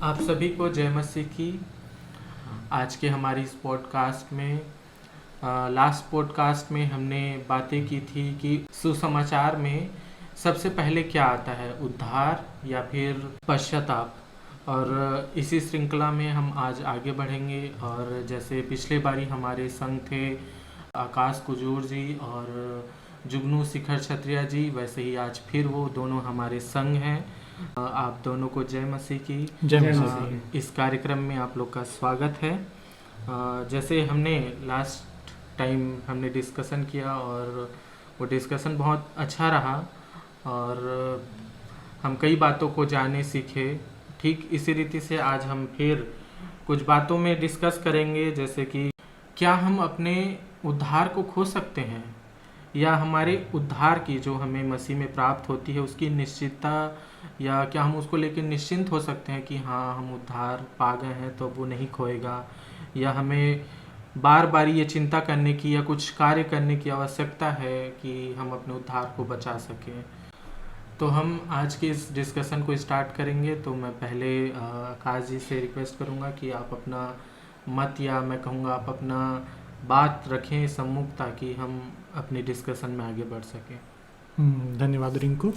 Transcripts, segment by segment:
आप सभी को जय मसीह की। आज के हमारी इस पॉडकास्ट में लास्ट पॉडकास्ट में हमने बातें की थी कि सुसमाचार में सबसे पहले क्या आता है, उद्धार या फिर पश्चाताप। और इसी श्रृंखला में हम आज आगे बढ़ेंगे। और जैसे पिछले बारी हमारे संग थे आकाश कुजूर जी और जुगनू शिखर क्षत्रिया जी, वैसे ही आज फिर वो दोनों हमारे संग हैं। आप दोनों को जय मसीह की। जय मसीह। इस कार्यक्रम में आप लोग का स्वागत है। जैसे हमने लास्ट टाइम हमने डिस्कशन किया और वो डिस्कशन बहुत अच्छा रहा और हम कई बातों को जाने सीखे। ठीक इसी रीति से आज हम फिर कुछ बातों में डिस्कस करेंगे, जैसे कि क्या हम अपने उद्धार को खो सकते हैं, या हमारे उद्धार की जो हमें मसीह में प्राप्त होती है उसकी निश्चितता, या क्या हम उसको लेकर निश्चिंत हो सकते हैं कि हाँ हम उद्धार पा गए हैं तो वो नहीं खोएगा, या हमें बार बार ये चिंता करने की या कुछ कार्य करने की आवश्यकता है कि हम अपने उद्धार को बचा सकें। तो हम आज के इस डिस्कशन को स्टार्ट करेंगे। तो मैं पहले आकाश जी से रिक्वेस्ट करूँगा कि आप अपना मत, या मैं कहूँगा आप अपना बात रखें सम्मुख, ताकि हम अपने डिस्कशन में आगे बढ़ सकें। धन्यवाद रिंकू।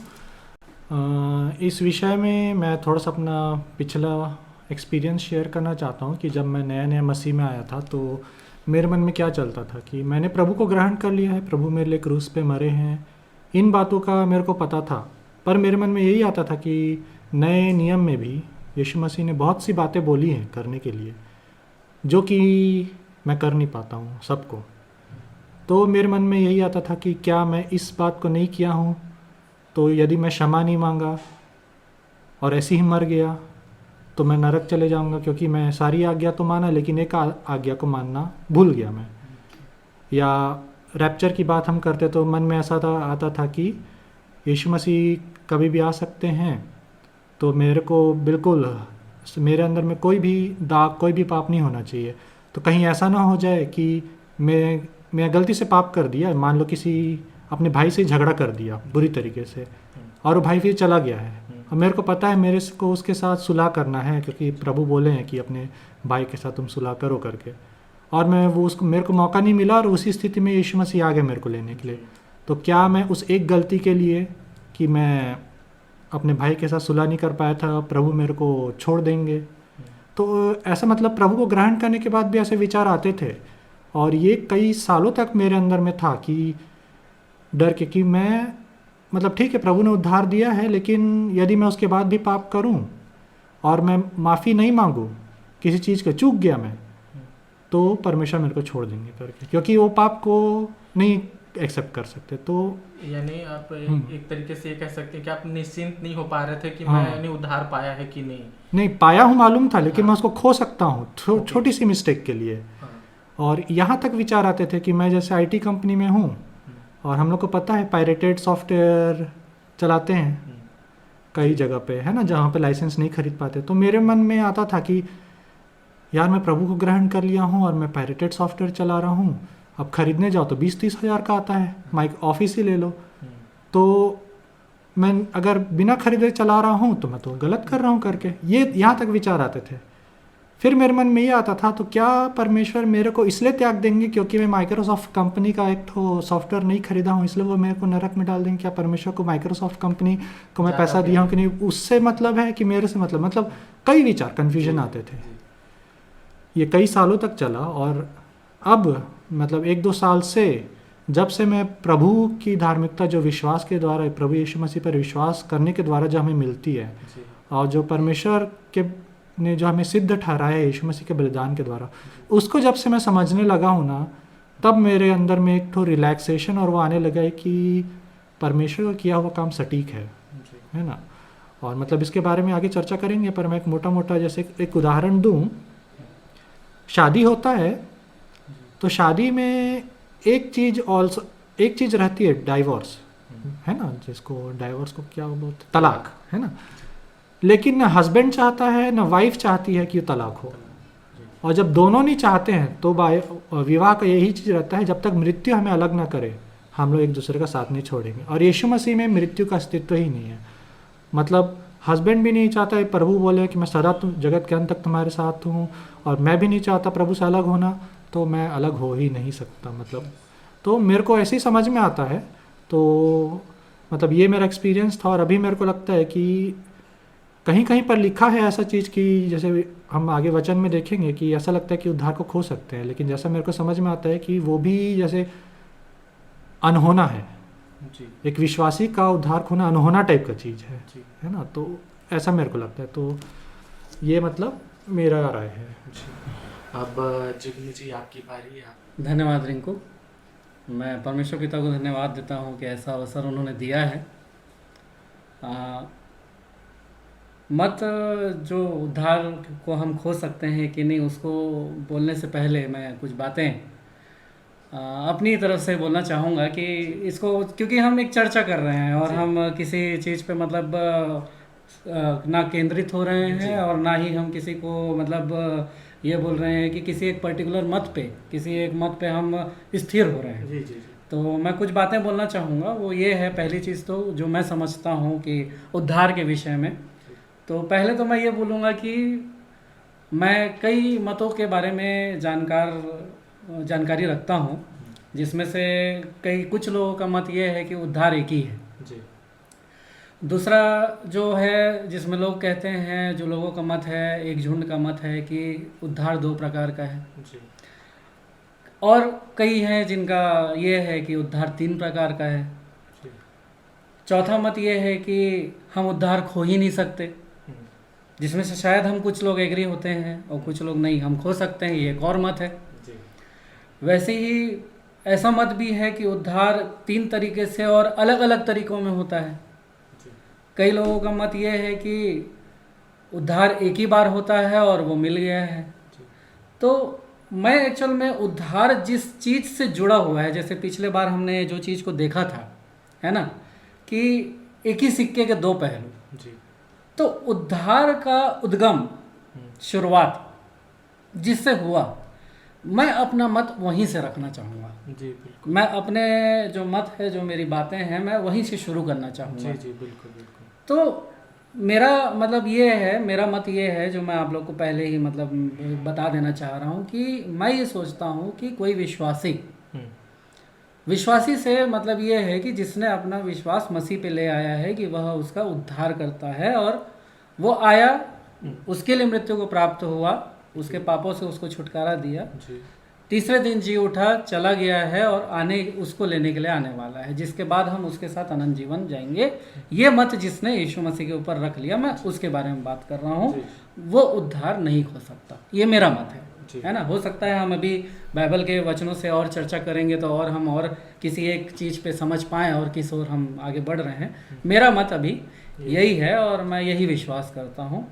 इस विषय में मैं थोड़ा सा अपना पिछला एक्सपीरियंस शेयर करना चाहता हूँ कि जब मैं नया नया मसीह में आया था तो मेरे मन में क्या चलता था कि मैंने प्रभु को ग्रहण कर लिया है, प्रभु मेरे लिए क्रूस पे मरे हैं, इन बातों का मेरे को पता था। पर मेरे मन में यही आता था कि नए नियम में भी यीशु मसीह ने बहुत सी बातें बोली हैं करने के लिए, जो कि मैं कर नहीं पाता हूँ सबको। तो मेरे मन में यही आता था कि क्या मैं इस बात को नहीं किया हूँ, तो यदि मैं क्षमा नहीं मांगा और ऐसे ही मर गया तो मैं नरक चले जाऊँगा, क्योंकि मैं सारी आज्ञा तो माना लेकिन एक आज्ञा को मानना भूल गया मैं। या रैप्चर की बात हम करते तो मन में ऐसा आता था कि यीशु मसीह कभी भी आ सकते हैं, तो मेरे को बिल्कुल मेरे अंदर में कोई भी दाग, कोई भी पाप नहीं होना चाहिए। तो कहीं ऐसा ना हो जाए कि मैं गलती से पाप कर दिया, मान लो किसी अपने भाई से झगड़ा कर दिया बुरी तरीके से, और वो भाई फिर चला गया है और मेरे को पता है मेरे को उसके साथ सुलह करना है, क्योंकि प्रभु बोले हैं कि अपने भाई के साथ तुम सुलह करो करके, और मैं वो उसको मेरे को मौका नहीं मिला और उसी स्थिति में यीशु मसीह आ गए मेरे को लेने के लिए। तो क्या मैं उस एक गलती के लिए कि मैं अपने भाई के साथ सुलह नहीं कर पाया था, प्रभु मेरे को छोड़ देंगे? तो ऐसा मतलब प्रभु को ग्रहण करने के बाद भी ऐसे विचार आते थे, और ये कई सालों तक मेरे अंदर में था कि डर के कि मैं मतलब ठीक है प्रभु ने उद्धार दिया है, लेकिन यदि मैं उसके बाद भी पाप करूं और मैं माफ़ी नहीं मांगूं, किसी चीज़ का चूक गया मैं, तो परमेश्वर मेरे को छोड़ देंगे करके, क्योंकि वो पाप को नहीं एक्सेप्ट कर सकते। तो यानी आप एक तरीके से ये कह सकते हैं कि आप निश्चिंत नहीं हो पा रहे थे कि मैंने उद्धार पाया है कि नहीं पाया हूँ मालूम था, लेकिन मैं उसको खो सकता हूँ छोटी सी मिस्टेक के लिए। और यहाँ तक विचार आते थे कि मैं जैसे आईटी कंपनी में हूँ और हम लोग को पता है पायरेटेड सॉफ्टवेयर चलाते हैं कई जगह पे, है ना, जहाँ पे लाइसेंस नहीं खरीद पाते। तो मेरे मन में आता था कि यार मैं प्रभु को ग्रहण कर लिया हूँ और मैं पायरेटेड सॉफ्टवेयर चला रहा हूँ, अब खरीदने जाओ तो 20-30 हज़ार का आता है, माइक ऑफिस ही ले लो। तो मैं अगर बिना खरीदे चला रहा हूँ तो मैं तो गलत कर रहा हूँ करके, ये यहाँ तक विचार आते थे। फिर मेरे मन में ये आता था तो क्या परमेश्वर मेरे को इसलिए त्याग देंगे क्योंकि मैं माइक्रोसॉफ्ट कंपनी का एक तो सॉफ्टवेयर नहीं खरीदा हूँ, इसलिए वो मेरे को नरक में डाल देंगे? क्या परमेश्वर को माइक्रोसॉफ्ट कंपनी को मैं पैसा दिया हूँ कि नहीं, उससे मतलब है कि मेरे से मतलब कई विचार कन्फ्यूजन आते थे। ये कई सालों तक चला, और अब मतलब 1-2 साल से जब से मैं प्रभु की धार्मिकता जो विश्वास के द्वारा प्रभु यीशु मसीह पर विश्वास करने के द्वारा जो हमें मिलती है, और जो परमेश्वर के ने जो हमें सिद्ध ठहराया है यीशु मसीह के बलिदान के द्वारा, उसको जब से मैं समझने लगा हूँ ना, तब मेरे अंदर में एक तो रिलैक्सेशन और वो आने लगा है कि परमेश्वर का किया हुआ काम सटीक है ना। और मतलब इसके बारे में आगे चर्चा करेंगे, पर मैं एक मोटा जैसे एक उदाहरण दूँ। शादी होता है तो शादी में एक चीज़ रहती है, डाइवोर्स, है ना, जिसको डाइवोर्स को क्या बोलते, तलाक, है ना। लेकिन ना हस्बैंड चाहता है ना वाइफ चाहती है कि तलाक हो, और जब दोनों नहीं चाहते हैं तो विवाह का यही चीज़ रहता है, जब तक मृत्यु हमें अलग ना करे हम लोग एक दूसरे का साथ नहीं छोड़ेंगे। और यीशु मसीह में मृत्यु का अस्तित्व ही नहीं है। मतलब हस्बैंड भी नहीं चाहता है प्रभु बोले कि मैं सदा जगत के अंत तक तुम्हारे साथ हूँ, और मैं भी नहीं चाहता प्रभु से अलग होना, तो मैं अलग हो ही नहीं सकता मतलब। तो मेरे को ऐसे ही समझ में आता है। तो मतलब ये मेरा एक्सपीरियंस था, और अभी मेरे को लगता है कि कहीं कहीं पर लिखा है ऐसा चीज़ कि जैसे हम आगे वचन में देखेंगे कि ऐसा लगता है कि उद्धार को खो सकते हैं, लेकिन जैसा मेरे को समझ में आता है कि वो भी जैसे अनहोना है। जी एक विश्वासी का उद्धार खोना अनहोना टाइप का चीज़ जी है ना। तो ऐसा मेरे को लगता है। तो ये मतलब मेरा राय है। जी। अब जिग्नी जी आपकी बारी है। आप धन्यवाद रिंकू। मैं परमेश्वर पिता को धन्यवाद देता हूँ कि ऐसा अवसर उन्होंने दिया है। मत जो उद्धार को हम खो सकते हैं कि नहीं, उसको बोलने से पहले मैं कुछ बातें अपनी तरफ से बोलना चाहूँगा कि इसको, क्योंकि हम एक चर्चा कर रहे हैं और जी। हम किसी चीज़ पे मतलब ना केंद्रित हो रहे जी। हैं, और ना ही हम किसी को मतलब ये बोल रहे हैं कि किसी एक पर्टिकुलर मत पे, किसी एक मत पे हम स्थिर हो रहे हैं। जी जी जी तो मैं कुछ बातें बोलना चाहूँगा। वो ये है, पहली चीज़ तो जो मैं समझता हूँ कि उद्धार के विषय में, तो पहले तो मैं ये बोलूँगा कि मैं कई मतों के बारे में जानकारी रखता हूँ, जिसमें से कुछ लोगों का मत ये है कि उद्धार एक ही है। जी दूसरा जो है, जिसमें लोग कहते हैं, जो लोगों का मत है, एक झुंड का मत है कि उद्धार 2 प्रकार का है। जी और कई हैं जिनका ये है कि उद्धार 3 प्रकार का है। जी। चौथा मत ये है कि हम उद्धार खो ही नहीं सकते, जिसमें से शायद हम कुछ लोग एग्री होते हैं और कुछ लोग नहीं, हम खो सकते हैं, ये एक और मत है। जी वैसे ही ऐसा मत भी है कि उद्धार 3 तरीके से और अलग अलग तरीकों में होता है। जी कई लोगों का मत ये है कि उद्धार एक ही बार होता है और वो मिल गया है। जी तो मैं एक्चुअल में उद्धार जिस चीज़ से जुड़ा हुआ है, जैसे पिछले बार हमने जो चीज़ को देखा था, है ना, कि एक ही सिक्के के 2 पहलू। जी तो उद्धार का उद्गम, शुरुआत जिससे हुआ, मैं अपना मत वहीं से रखना चाहूँगा। जी बिल्कुल। मैं अपने जो मत है, जो मेरी बातें हैं, मैं वहीं से शुरू करना चाहूँगा। जी जी बिल्कुल बिल्कुल। तो मेरा मतलब ये है, मेरा मत ये है, जो मैं आप लोग को पहले ही मतलब बता देना चाह रहा हूँ कि मैं ये सोचता हूँ कि कोई विश्वासी से मतलब ये है कि जिसने अपना विश्वास मसीह पे ले आया है कि वह उसका उद्धार करता है, और वो आया, उसके लिए मृत्यु को प्राप्त हुआ, उसके पापों से उसको छुटकारा दिया, जी तीसरे दिन जी उठा, चला गया है, और आने उसको लेने के लिए आने वाला है, जिसके बाद हम उसके साथ अनंत जीवन जाएंगे। ये मत जिसने यीशु मसीह के ऊपर रख लिया, मैं उसके बारे में बात कर रहा हूँ। जी। वो उद्धार नहीं हो सकता, ये मेरा मत जी। है ना। हो सकता है हम अभी बाइबल के वचनों से और चर्चा करेंगे तो और हम और किसी एक चीज़ पे समझ पाएँ और किस ओर हम आगे बढ़ रहे हैं। मेरा मत अभी यही है और मैं यही विश्वास करता हूँ।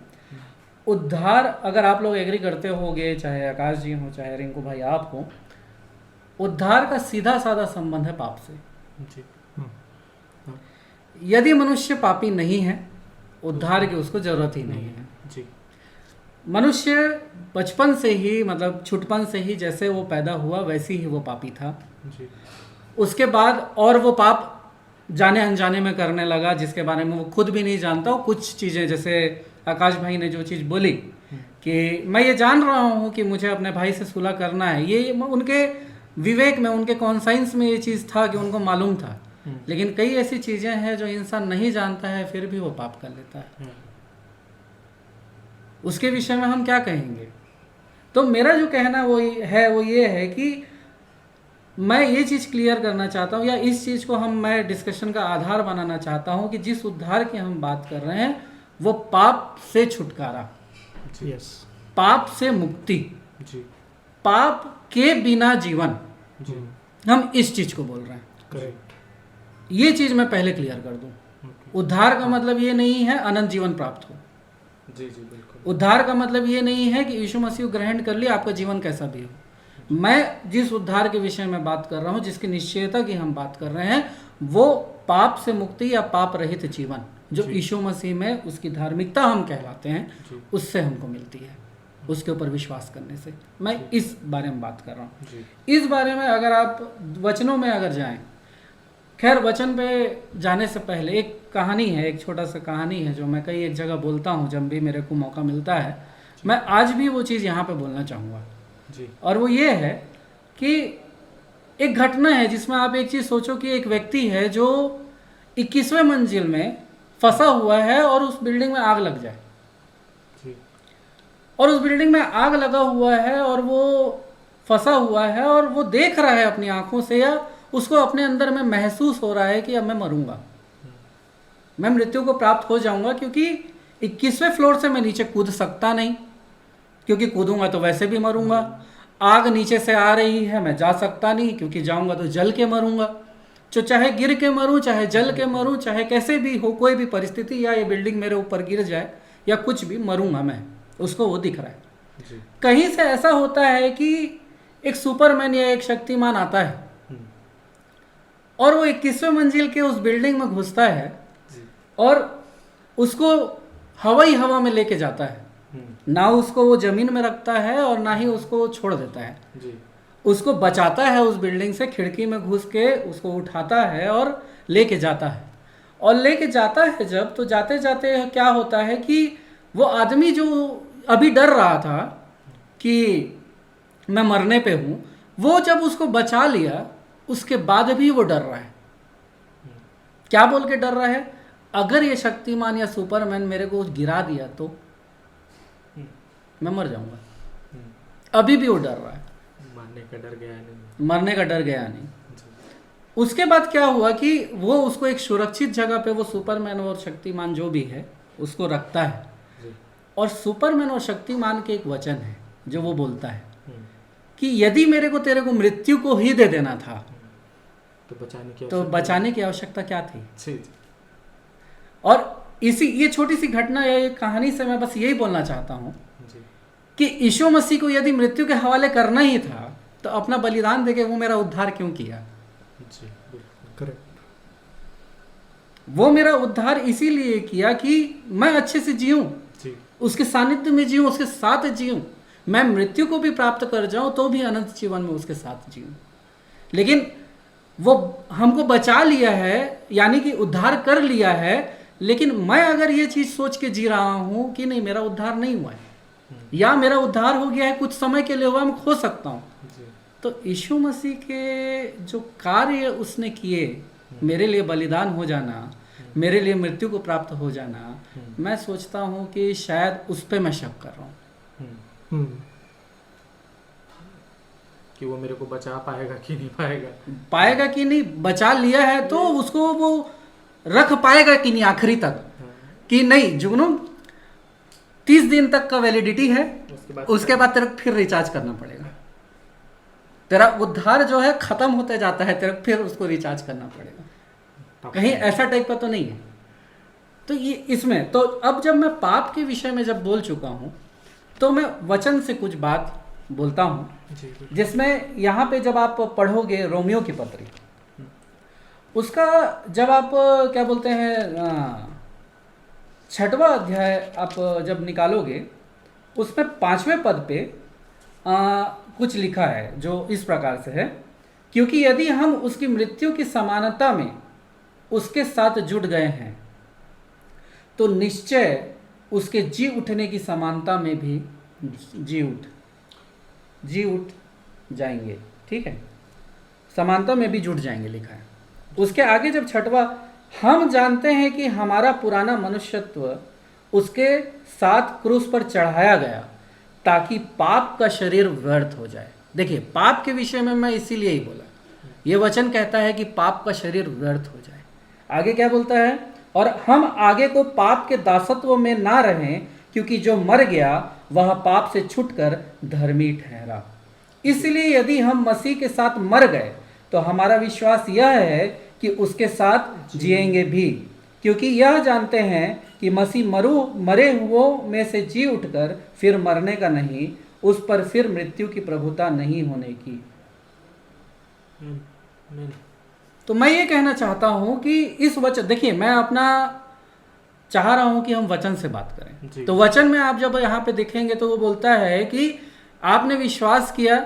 उद्धार, अगर आप लोग एग्री करते होगे, चाहे आकाश जी हो, चाहे रिंकू भाई आप हो, उद्धार का सीधा साधा संबंध है पाप से। जी यदि मनुष्य पापी नहीं है, उद्धार की उसको जरूरत ही नहीं है। जी मनुष्य बचपन से ही, मतलब छुटपन से ही जैसे वो पैदा हुआ वैसे ही वो पापी था। जी उसके बाद और वो पाप जाने अनजाने में करने लगा, जिसके बारे में वो खुद भी नहीं जानता। और कुछ चीज़ें, जैसे आकाश भाई ने जो चीज़ बोली कि मैं ये जान रहा हूँ कि मुझे अपने भाई से सुलह करना है, ये उनके विवेक में, उनके कॉन्साइंस में ये चीज़ था कि उनको मालूम था। लेकिन कई ऐसी चीज़ें हैं जो इंसान नहीं जानता है, फिर भी वो पाप कर लेता है। उसके विषय में हम क्या कहेंगे? तो मेरा जो कहना वो ये है कि मैं ये चीज़ क्लियर करना चाहता हूँ, या इस चीज़ को मैं डिस्कशन का आधार बनाना चाहता हूँ कि जिस उद्धार की हम बात कर रहे हैं वो पाप से छुटकारा, यस, पाप से मुक्ति, जी पाप के बिना जीवन, जी हम इस चीज़ को बोल रहे हैं। करेक्ट। ये चीज़ मैं पहले क्लियर कर दूँ। उद्धार का मतलब ये नहीं है अनंत जीवन प्राप्त हो। जी जी बिल्कुल। उद्धार का मतलब ये नहीं है कि यीशु मसीह ग्रहण कर लिया, आपका जीवन कैसा भी हो। मैं जिस उद्धार के विषय में बात कर रहा हूँ, जिसकी निश्चयता की हम बात कर रहे हैं, वो पाप से मुक्ति या पाप रहित जीवन, जो यीशु मसीह में उसकी धार्मिकता हम कहलाते हैं, उससे हमको मिलती है, उसके ऊपर विश्वास करने से। मैं इस बारे में बात कर रहा हूँ। इस बारे में अगर आप वचनों में अगर जाएं, खैर वचन पे जाने से पहले एक कहानी है, एक छोटा सा कहानी है जो मैं कई एक जगह बोलता हूँ जब भी मेरे को मौका मिलता है। मैं आज भी वो चीज़ यहाँ पे बोलना चाहूँगा जी। और वो ये है कि एक घटना है जिसमें आप एक चीज़ सोचो कि एक व्यक्ति है जो 21वें मंजिल में फंसा हुआ है और उस बिल्डिंग में आग लग जाए, जी। और उस बिल्डिंग में आग लगा हुआ है और वो फंसा हुआ है और वो देख रहा है अपनी आंखों से, या उसको अपने अंदर में महसूस हो रहा है कि अब मैं मरूंगा, मैं मृत्यु को प्राप्त हो जाऊंगा, क्योंकि 21वें फ्लोर से मैं नीचे कूद सकता नहीं, क्योंकि कूदूंगा तो वैसे भी मरूंगा। आग नीचे से आ रही है, मैं जा सकता नहीं, क्योंकि जाऊंगा तो जल के मरूंगा। तो चाहे गिर के मरूं, चाहे जल के मरूं, चाहे कैसे भी हो, कोई भी परिस्थिति, या ये बिल्डिंग मेरे ऊपर गिर जाए या कुछ भी, मरूंगा मैं। उसको वो दिख रहा है। जी। कहीं से ऐसा होता है कि एक सुपरमैन या एक शक्तिमान आता है और वो 21वें मंजिल के उस बिल्डिंग में घुसता है और उसको हवाई हवा में लेके जाता है। ना उसको वो जमीन में रखता है और ना ही उसको छोड़ देता है। जी। उसको बचाता है उस बिल्डिंग से, खिड़की में घुस के उसको उठाता है और लेके जाता है। और लेके जाता है जब, तो जाते जाते क्या होता है कि वो आदमी जो अभी डर रहा था कि मैं मरने पे हूँ, वो जब उसको बचा लिया उसके बाद भी वो डर रहा है। क्या बोल के डर रहा है? अगर ये शक्तिमान या सुपरमैन मेरे को गिरा दिया तो मैं मर जाऊंगा। अभी भी वो डर रहा है, मरने का डर गया नहीं। मरने का डर गया नहीं। जी। उसके बाद क्या हुआ कि वो उसको एक सुरक्षित जगह पे, वो सुपरमैन और शक्तिमान जो भी है उसको रखता है। जी। और सुपरमैन और शक्तिमान के एक वचन है जो वो बोलता है कि यदि मेरे को तेरे को मृत्यु को ही दे देना था तो बचाने की आवश्यकता क्या थी। जी। जी। और इसी ये छोटी सी घटना या ये कहानी से मैं बस यही बोलना चाहता हूँ कि यीशु मसीह को यदि मृत्यु के हवाले करना ही था तो अपना बलिदान देके वो मेरा उद्धार क्यों किया। जी, बिल्कुल करेक्ट। वो मेरा उद्धार इसीलिए किया कि मैं अच्छे से जीऊं, उसके सानिध्य में जीऊं, उसके साथ जीऊं, मैं मृत्यु को भी प्राप्त कर जाऊं तो भी अनंत जीवन में उसके साथ जीऊं। लेकिन वो हमको बचा लिया है, यानी कि उद्धार कर लिया है, लेकिन मैं अगर ये चीज सोच के जी रहा हूं कि नहीं मेरा उद्धार नहीं हुआ है या मेरा उद्धार हो गया है, कुछ समय के लिए हुआ, मैं खो सकता हूं, तो यीशु मसीह के जो कार्य उसने किए, मेरे लिए बलिदान हो जाना, मेरे लिए मृत्यु को प्राप्त हो जाना, मैं सोचता हूं कि शायद उस पर मैं शक कर रहा हूं कि वो मेरे को बचा पाएगा कि नहीं पाएगा। पाएगा कि नहीं, बचा लिया है तो उसको वो रख पाएगा कि नहीं आखिरी तक, कि नहीं जुगनू 30 दिन तक का वैलिडिटी है, उसके बाद तेरे को फिर रिचार्ज करना पड़ेगा। तेरा उद्धार जो है खत्म होते जाता है, तेरे को फिर उसको रिचार्ज करना पड़ेगा। कहीं ऐसा टाइप का तो नहीं है। तो ये इसमें तो अब जब मैं पाप के विषय में जब बोल चुका हूं तो मैं वचन से कुछ बात बोलता हूं, जिसमें यहाँ पे जब आप पढ़ोगे रोमियो की पत्री, उसका जब आप क्या बोलते हैं 6वां अध्याय आप जब निकालोगे, उसमें 5वें पद पे कुछ लिखा है जो इस प्रकार से है, क्योंकि यदि हम उसकी मृत्यु की समानता में उसके साथ जुट गए हैं तो निश्चय उसके जी उठने की समानता में भी जी उठ जाएंगे। ठीक है, समानता में भी जुट जाएंगे लिखा है। उसके आगे जब 6वां, हम जानते हैं कि हमारा पुराना मनुष्यत्व उसके साथ क्रूस पर चढ़ाया गया ताकि पाप का शरीर व्यर्थ हो जाए। देखिए, पाप के विषय में मैं इसीलिए ही बोला, ये वचन कहता है कि पाप का शरीर व्यर्थ हो जाए। आगे क्या बोलता है? और हम आगे को पाप के दासत्व में ना रहें, क्योंकि जो मर गया वह पाप से छूटकर धर्मी ठहरा। इसलिए यदि हम मसीह के साथ मर गए तो हमारा विश्वास यह है कि उसके साथ जिएंगे भी, क्योंकि यह जानते हैं कि मसीह मरे हुओं में से जी उठकर फिर मरने का नहीं, उस पर फिर मृत्यु की प्रभुता नहीं होने की। तो मैं ये कहना चाहता हूं कि इस वचन, देखिए मैं अपना चाह रहा हूं कि हम वचन से बात करें। तो वचन में आप जब यहाँ पे देखेंगे तो वो बोलता है कि आपने विश्वास किया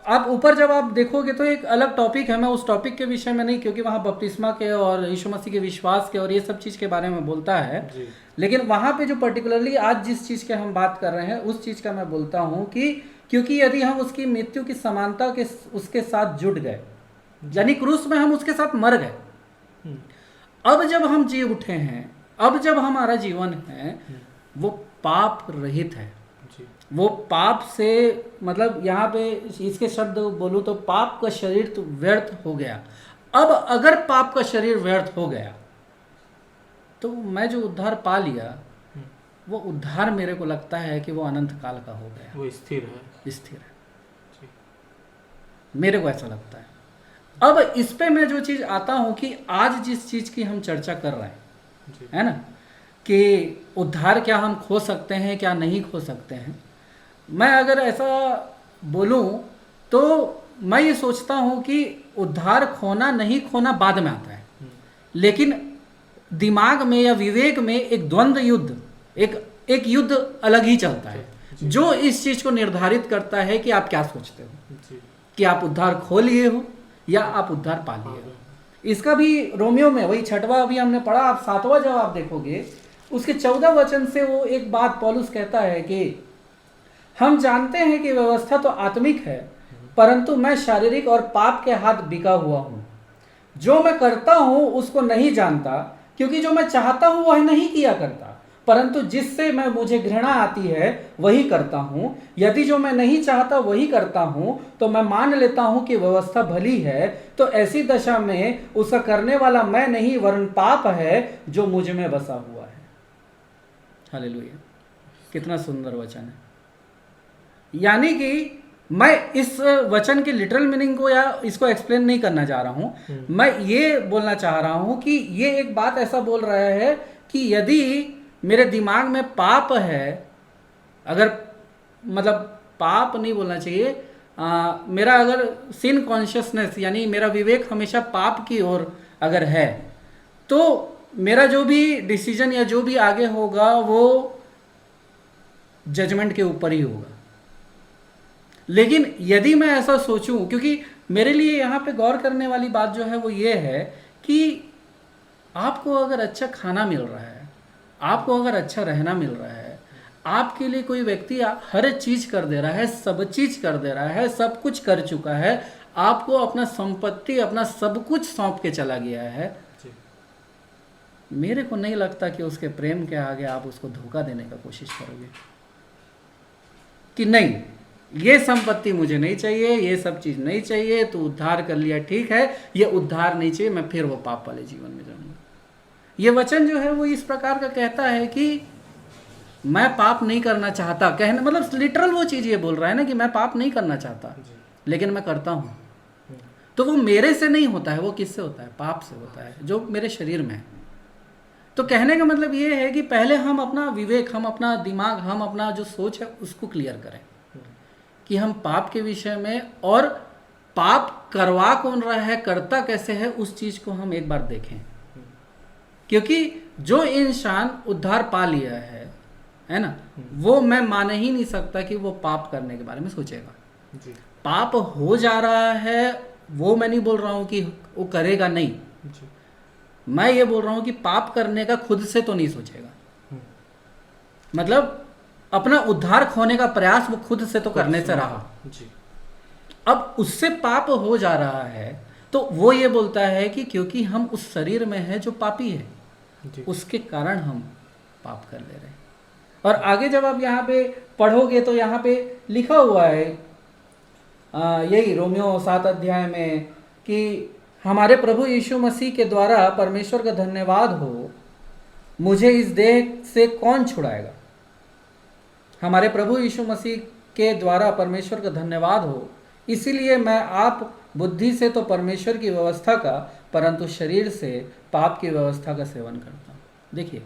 आप ऊपर जब आप देखोगे तो एक अलग टॉपिक है, मैं उस टॉपिक के विषय में नहीं, क्योंकि वहाँ बपतिस्मा के और यीशु मसीह के विश्वास के और ये सब चीज़ के बारे में बोलता है। जी। लेकिन वहाँ पे जो पर्टिकुलरली आज जिस चीज़ के हम बात कर रहे हैं उस चीज़ का मैं बोलता हूँ कि क्योंकि यदि हम उसकी मृत्यु की समानता के उसके साथ जुट गए, यानी क्रूस में हम उसके साथ मर गए, अब जब हम जी उठे हैं, अब जब हमारा जीवन है वो पाप रहित है, वो पाप से मतलब यहाँ पे इसके शब्द बोलूँ तो पाप का शरीर तो व्यर्थ हो गया। अब अगर पाप का शरीर व्यर्थ हो गया तो मैं जो उद्धार पा लिया वो उद्धार मेरे को लगता है कि वो अनंत काल का हो गया, वो स्थिर है। स्थिर है, मेरे को ऐसा लगता है। अब इस पे मैं जो चीज़ आता हूँ कि आज जिस चीज़ की हम चर्चा कर रहे हैं, है ना, कि उद्धार क्या हम खो सकते हैं क्या नहीं खो सकते हैं, मैं अगर ऐसा बोलूं तो मैं ये सोचता हूं कि उद्धार खोना नहीं खोना बाद में आता है, लेकिन दिमाग में या विवेक में एक द्वंद्व युद्ध, एक युद्ध अलग ही चलता है जो इस चीज को निर्धारित करता है कि आप क्या सोचते हो, कि आप उद्धार खो लिए हो या आप उद्धार पा लिए हो। इसका भी रोमियो में वही 6वां अभी हमने पढ़ा, आप 7वां जब आप देखोगे उसके 14 वचन से वो एक बात पौलुस कहता है कि हम जानते हैं कि व्यवस्था तो आत्मिक है, परंतु मैं शारीरिक और पाप के हाथ बिका हुआ हूँ। जो मैं करता हूँ उसको नहीं जानता, क्योंकि जो मैं चाहता हूँ वह नहीं किया करता, परंतु जिससे मुझे घृणा आती है वही करता हूँ। यदि जो मैं नहीं चाहता वही करता हूँ तो मैं मान लेता हूँ कि व्यवस्था भली है, तो ऐसी दशा में उसका करने वाला मैं नहीं वरन पाप है जो मुझ में बसा हुआ है। हालेलुया, कितना सुंदर वचन है। यानी कि मैं इस वचन के लिटरल मीनिंग को या इसको एक्सप्लेन नहीं करना चाह रहा हूँ, मैं ये बोलना चाह रहा हूँ कि ये एक बात ऐसा बोल रहा है कि यदि मेरे दिमाग में पाप है, अगर मतलब पाप नहीं बोलना चाहिए, मेरा अगर सिन कॉन्शियसनेस यानी मेरा विवेक हमेशा पाप की ओर अगर है, तो मेरा जो भी डिसीजन या जो भी आगे होगा वो जजमेंट के ऊपर ही होगा। लेकिन यदि मैं ऐसा सोचूं, क्योंकि मेरे लिए यहाँ पे गौर करने वाली बात जो है वो ये है कि आपको अगर अच्छा खाना मिल रहा है, आपको अगर अच्छा रहना मिल रहा है, आपके लिए कोई व्यक्ति हर चीज कर दे रहा है, सब चीज कर दे रहा है, सब कुछ कर चुका है, आपको अपना संपत्ति अपना सब कुछ सौंप के चला गया है, मेरे को नहीं लगता कि उसके प्रेम के आगे आप उसको धोखा देने का कोशिश करोगे कि नहीं ये संपत्ति मुझे नहीं चाहिए, ये सब चीज नहीं चाहिए, तो उद्धार कर लिया ठीक है, ये उद्धार नहीं चाहिए, मैं फिर वो पाप वाले जीवन में जाऊंगा। ये वचन जो है वो इस प्रकार का कहता है कि मैं पाप नहीं करना चाहता, कहने मतलब लिटरल वो चीज ये बोल रहा है ना कि मैं पाप नहीं करना चाहता लेकिन मैं करता हूं। तो वो मेरे से नहीं होता है, वो किससे होता है? पाप से होता है जो मेरे शरीर में है। तो कहने का मतलब ये है कि पहले हम अपना विवेक, हम अपना दिमाग, हम अपना जो सोच है उसको क्लियर करें कि हम पाप के विषय में, और पाप करवा कौन रहा है, करता कैसे है, उस चीज को हम एक बार देखें। क्योंकि जो इंसान उद्धार पा लिया है ना, वो मैं मान ही नहीं सकता कि वो पाप करने के बारे में सोचेगा। पाप हो जा रहा है वो मैं नहीं बोल रहा हूं कि वो करेगा नहीं, मैं ये बोल रहा हूं कि पाप करने का खुद से तो नहीं सोचेगा। मतलब अपना उद्धार खोने का प्रयास वो खुद से तो करने से रहा, अब उससे पाप हो जा रहा है तो वो ये बोलता है कि क्योंकि हम उस शरीर में है जो पापी है, उसके कारण हम पाप कर ले रहे हैं। और आगे जब आप यहाँ पे पढ़ोगे तो यहाँ पे लिखा हुआ है यही रोमियो 7 अध्याय में कि हमारे प्रभु यीशु मसीह के द्वारा परमेश्वर का धन्यवाद हो, मुझे इस देह से कौन छुड़ाएगा। हमारे प्रभु यीशु मसीह के द्वारा परमेश्वर का धन्यवाद हो, इसीलिए मैं आप बुद्धि से तो परमेश्वर की व्यवस्था का, परंतु शरीर से पाप की व्यवस्था का सेवन करता हूँ। देखिए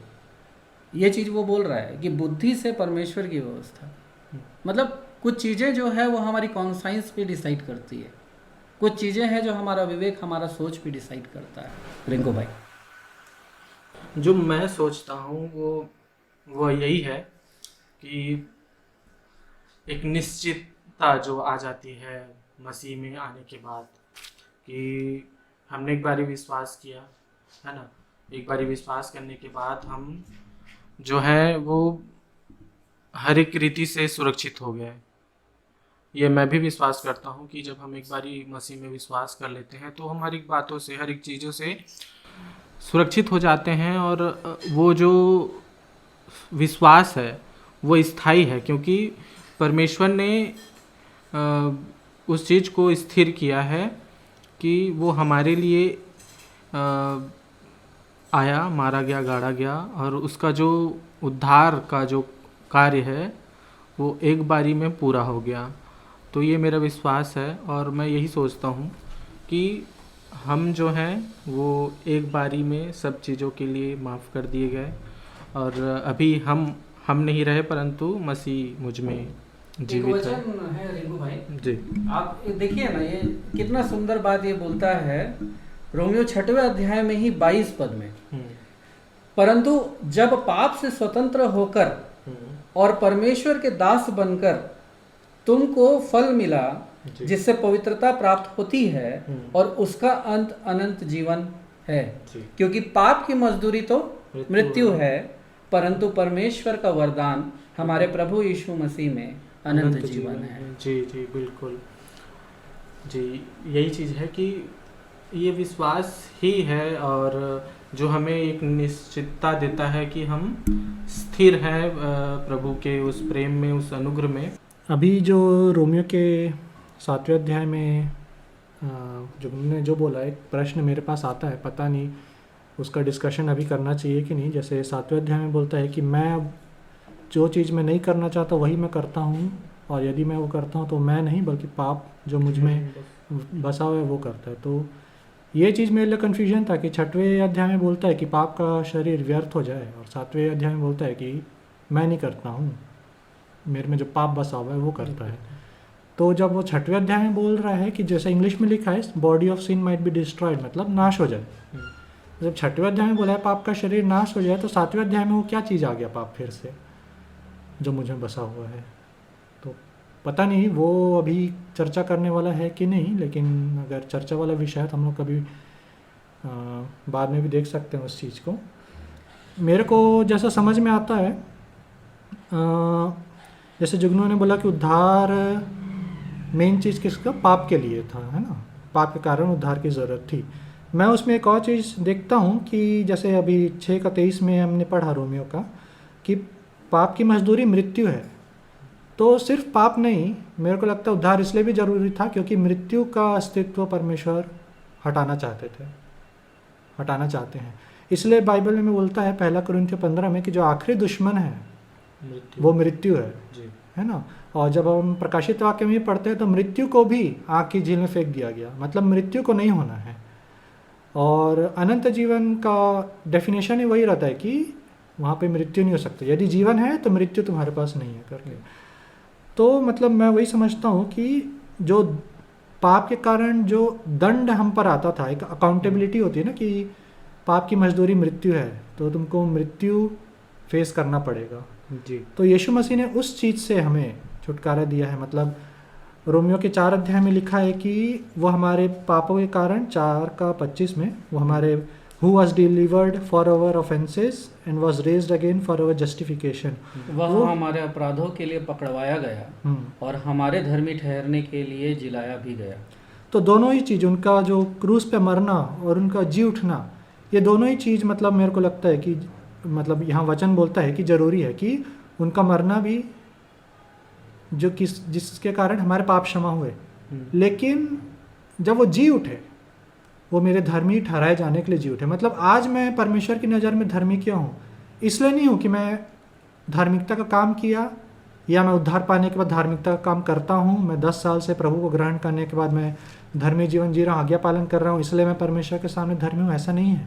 ये चीज़ वो बोल रहा है कि बुद्धि से परमेश्वर की व्यवस्था, मतलब कुछ चीज़ें जो है वो हमारी कॉन्साइंस पे डिसाइड करती है, कुछ चीज़ें हैं जो हमारा विवेक, हमारा सोच पे डिसाइड करता है। रिंकू भाई, जो मैं सोचता हूँ वो यही है कि एक निश्चितता जो आ जाती है मसीह में आने के बाद कि हमने एक बारी विश्वास किया, है ना। एक बारी विश्वास करने के बाद हम जो है वो हर एक रीति से सुरक्षित हो गए। ये मैं भी विश्वास करता हूँ कि जब हम एक बारी मसीह में विश्वास कर लेते हैं तो हम हर एक बातों से, हर एक चीज़ों से सुरक्षित हो जाते हैं। और वो जो विश्वास है वो स्थायी है, क्योंकि परमेश्वर ने उस चीज़ को स्थिर किया है कि वो हमारे लिए आया, मारा गया, गाड़ा गया, और उसका जो उद्धार का जो कार्य है वो एक बारी में पूरा हो गया। तो ये मेरा विश्वास है, और मैं यही सोचता हूँ कि हम जो हैं वो एक बारी में सब चीज़ों के लिए माफ़ कर दिए गए, और अभी हम नहीं रहे परंतु मसीह मुझ में एक जीवित है। वचन है रिंकू भाई, जी, आप देखिए ना, ये कितना सुंदर बात ये बोलता है रोमियो 6वें अध्याय में ही 22 पद में, परंतु जब पाप से स्वतंत्र होकर और परमेश्वर के दास बनकर तुमको फल मिला जी। जिससे पवित्रता प्राप्त होती है और उसका अंत अनंत जीवन है, जी। क्योंकि पाप की मजदूरी तो मृत्यु मृत्यु है, परंतु परमेश्वर का वरदान हमारे प्रभु यीशु मसीह में अनंत जीवन है। जी जी, बिल्कुल जी। यही चीज़ है कि ये विश्वास ही है, और जो हमें एक निश्चितता देता है कि हम स्थिर हैं प्रभु के उस प्रेम में, उस अनुग्रह में। अभी जो रोमियो के 7वें अध्याय में जो हमने जो बोला, एक प्रश्न मेरे पास आता है, पता नहीं उसका डिस्कशन अभी करना चाहिए कि नहीं। जैसे 7वें अध्याय में बोलता है कि मैं जो चीज़ मैं नहीं करना चाहता वही मैं करता हूँ, और यदि मैं वो करता हूँ तो मैं नहीं बल्कि पाप जो मुझ में बसा हुआ है वो करता है। तो ये चीज़ मेरे लिए कन्फ्यूजन था कि 6वें अध्याय में बोलता है कि पाप का शरीर व्यर्थ हो जाए, और 7वें अध्याय में बोलता है कि मैं नहीं करता हूँ, मेरे में जो पाप बसा हुआ है वो करता है। तो जब वो 6वें अध्याय में बोल रहा है कि जैसे इंग्लिश में लिखा है body of sin might be destroyed, मतलब नाश हो जाए, जब 6वें अध्याय में बोला है पाप का शरीर नाश हो जाए, तो 7वें अध्याय में वो क्या चीज़ आ गया पाप फिर से जो मुझे बसा हुआ है। तो पता नहीं वो अभी चर्चा करने वाला है कि नहीं, लेकिन अगर चर्चा वाला विषय है तो हम लोग कभी बाद में भी देख सकते हैं उस चीज़ को। मेरे को जैसा समझ में आता है, जैसे जुगनू ने बोला कि उद्धार मेन चीज़ किसका, पाप के लिए था, है ना, पाप के कारण उद्धार की ज़रूरत थी। मैं उसमें एक और चीज़ देखता हूँ कि जैसे अभी 6:23 में हमने पढ़ा रोमियो का कि पाप की मजदूरी मृत्यु है। तो सिर्फ पाप नहीं, मेरे को लगता है उद्धार इसलिए भी ज़रूरी था क्योंकि मृत्यु का अस्तित्व परमेश्वर हटाना चाहते हैं। इसलिए बाइबल में बोलता है 1 कुरिन्थियों 15 में कि जो आखिरी दुश्मन है वो मृत्यु है, है ना। और जब हम प्रकाशित वाक्य में पढ़ते हैं तो मृत्यु को भी आग की झील में फेंक दिया गया, मतलब मृत्यु को नहीं होना है। और अनंत जीवन का डेफिनेशन ही वही रहता है कि वहाँ पे मृत्यु नहीं हो सकती, यदि जीवन है तो मृत्यु तुम्हारे पास नहीं है करके। तो मतलब मैं वही समझता हूँ कि जो पाप के कारण जो दंड हम पर आता था, एक अकाउंटेबिलिटी होती है ना कि पाप की मजदूरी मृत्यु है, तो तुमको मृत्यु फेस करना पड़ेगा जी। तो यीशु मसीह ने उस चीज़ से हमें छुटकारा दिया है। मतलब रोमियो के 4 अध्याय में लिखा है कि वो हमारे पापों के कारण, 4:25 में, वो हमारे who was delivered for our offenses and was raised again for our justification, वह हमारे अपराधों के लिए पकड़वाया गया और हमारे धर्मी ठहरने के लिए जिलाया भी गया। तो दोनों ही चीज़, उनका जो क्रूस पे मरना और उनका जी उठना, ये दोनों ही चीज़ मतलब मेरे को लगता है कि मतलब यहाँ वचन बोलता है कि ज़रूरी है कि उनका मरना भी जो जिसके कारण हमारे पाप क्षमा हुए, लेकिन जब वो जी उठे वो मेरे धर्मी ठहराए जाने के लिए जी उठे। मतलब आज मैं परमेश्वर की नज़र में धर्मी क्यों हूँ? इसलिए नहीं हूँ कि मैं धार्मिकता का काम किया या मैं उद्धार पाने के बाद धार्मिकता का काम करता हूँ, मैं 10 साल से प्रभु को ग्रहण करने के बाद मैं धर्मी जीवन जी रहा हूँ, आज्ञा पालन कर रहा हूँ, इसलिए मैं परमेश्वर के सामने धर्मी हूँ। ऐसा नहीं है।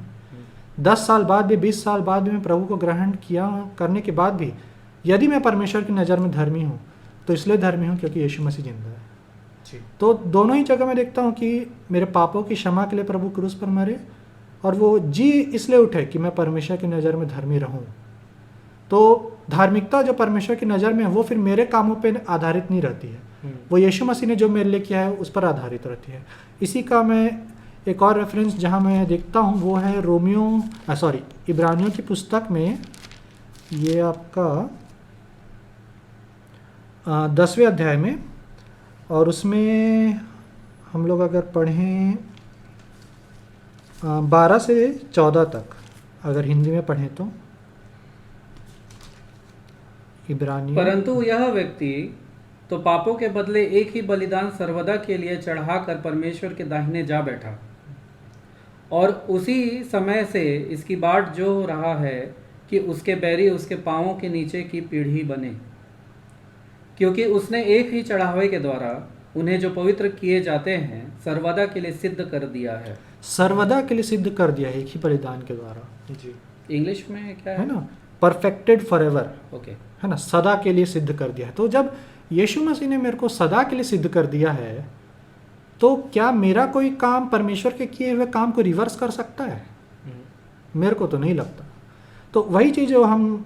10 साल बाद भी, 20 साल बाद भी मैं प्रभु को ग्रहण किया करने के बाद भी यदि मैं परमेश्वर की नज़र में धर्मी हूँ तो इसलिए धर्मी हूँ क्योंकि यीशु मसीह जिंदा है। तो दोनों ही जगह मैं देखता हूँ कि मेरे पापों की क्षमा के लिए प्रभु क्रूस पर मरे और वो जी इसलिए उठे कि मैं परमेश्वर की नज़र में धर्मी रहूँ। तो धार्मिकता जो परमेश्वर की नज़र में है वो फिर मेरे कामों पे आधारित नहीं रहती है, वो यीशु मसीह ने जो मेरे लिए किया है उस पर आधारित रहती है। इसी का मैं एक और रेफरेंस जहाँ मैं देखता हूँ वो है इब्रानियों की पुस्तक में, ये आपका 10वें अध्याय में, और उसमें हम लोग अगर पढ़ें 12 से 14 तक, अगर हिंदी में पढ़ें तो इब्रानी। परंतु यह व्यक्ति तो पापों के बदले एक ही बलिदान सर्वदा के लिए चढ़ाकर परमेश्वर के दाहिने जा बैठा, और उसी समय से इसकी बाट जो रहा है कि उसके बैरी उसके पांवों के नीचे की पीढ़ी बने, क्योंकि उसने एक ही चढ़ावे के द्वारा उन्हें जो पवित्र किए जाते हैं सर्वदा के लिए सिद्ध कर दिया है। सर्वदा के लिए सिद्ध कर दिया है एक ही बलिदान के द्वारा। जी। इंग्लिश में क्या है ना, परफेक्टेड फॉर एवर, ओके, है ना, सदा के लिए सिद्ध कर दिया है। तो जब यीशु मसीह ने मेरे को सदा के लिए सिद्ध कर दिया है, तो क्या मेरा कोई काम परमेश्वर के किए हुए काम को रिवर्स कर सकता है? मेरे को तो नहीं लगता। तो वही चीज़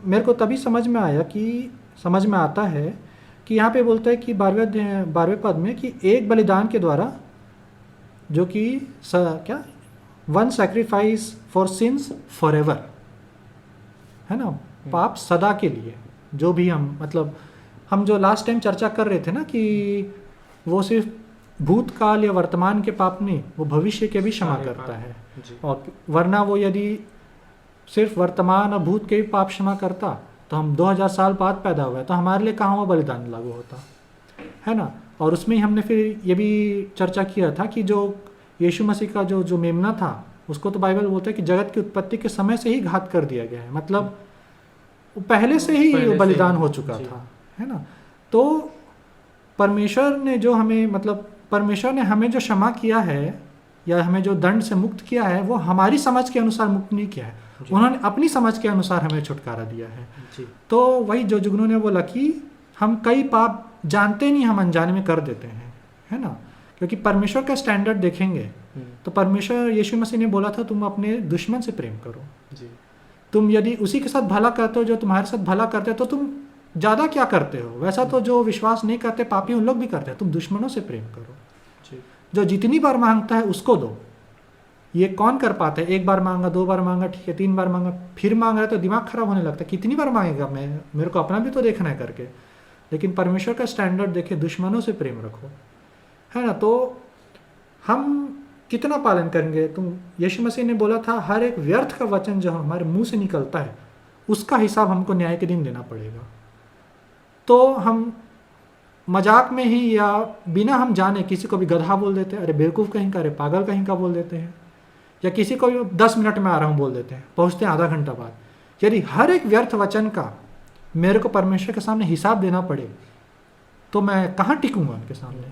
मेरे को तभी समझ में आता है कि यहाँ पे बोलता है कि 12वें पद में कि एक बलिदान के द्वारा, जो कि one sacrifice for since for ever, है ना, पाप सदा के लिए। जो भी हम जो लास्ट टाइम चर्चा कर रहे थे ना कि वो सिर्फ भूतकाल या वर्तमान के पाप नहीं, वो भविष्य के भी क्षमा करता है। और वरना वो यदि सिर्फ वर्तमान और भूत के भी पाप क्षमा करता तो हम 2000 साल बाद पैदा हुए, तो हमारे लिए कहाँ वो बलिदान लागू होता, है ना। और उसमें ही हमने फिर ये भी चर्चा किया था कि जो यीशु मसीह का जो मेमना था, उसको तो बाइबल बोलता है कि जगत की उत्पत्ति के समय से ही घात कर दिया गया है, मतलब वो पहले से ही बलिदान हो चुका था, है ना। तो परमेश्वर ने हमें जो क्षमा किया है या हमें जो दंड से मुक्त किया है, वो हमारी समझ के अनुसार मुक्त नहीं किया है, उन्होंने अपनी समझ के अनुसार हमें छुटकारा दिया है। तो वही जो जुगनू ने बोला कि हम कई पाप जानते नहीं, हम अनजाने में कर देते हैं, है ना, क्योंकि परमेश्वर का स्टैंडर्ड देखेंगे तो परमेश्वर, यीशु मसीह ने बोला था तुम अपने दुश्मन से प्रेम करो। तुम यदि उसी के साथ भला करते हो जो तुम्हारे साथ भला करते हो, तो तुम ज़्यादा क्या करते हो? वैसा तो जो विश्वास नहीं करते पापी उन लोग भी करते हैं। तुम दुश्मनों से प्रेम करो, जो जितनी बार मांगता है उसको दो। ये कौन कर पाता है? एक बार मांगा, 2 बार मांगा, ठीक है, 3 बार मांगा, फिर मांग रहा है तो दिमाग खराब होने लगता है। कितनी बार मांगेगा? मेरे को अपना भी तो देखना है करके। लेकिन परमेश्वर का स्टैंडर्ड देखे, दुश्मनों से प्रेम रखो, है ना। तो हम कितना पालन करेंगे? यीशु मसीह ने बोला था हर एक व्यर्थ का वचन जो हमारे मुंह से निकलता है उसका हिसाब हमको न्याय के दिन देना पड़ेगा। तो हम मजाक में ही या बिना हम जाने किसी को भी गधा बोल देते हैं, अरे बेवकूफ़ कहीं का, अरे पागल कहीं का बोल देते हैं, या किसी को भी 10 मिनट में आ रहा हूँ बोल देते हैं, पहुँचते हैं आधा घंटा बाद। यदि हर एक व्यर्थ वचन का मेरे को परमेश्वर के सामने हिसाब देना पड़े तो मैं कहाँ टिकूँगा उनके सामने?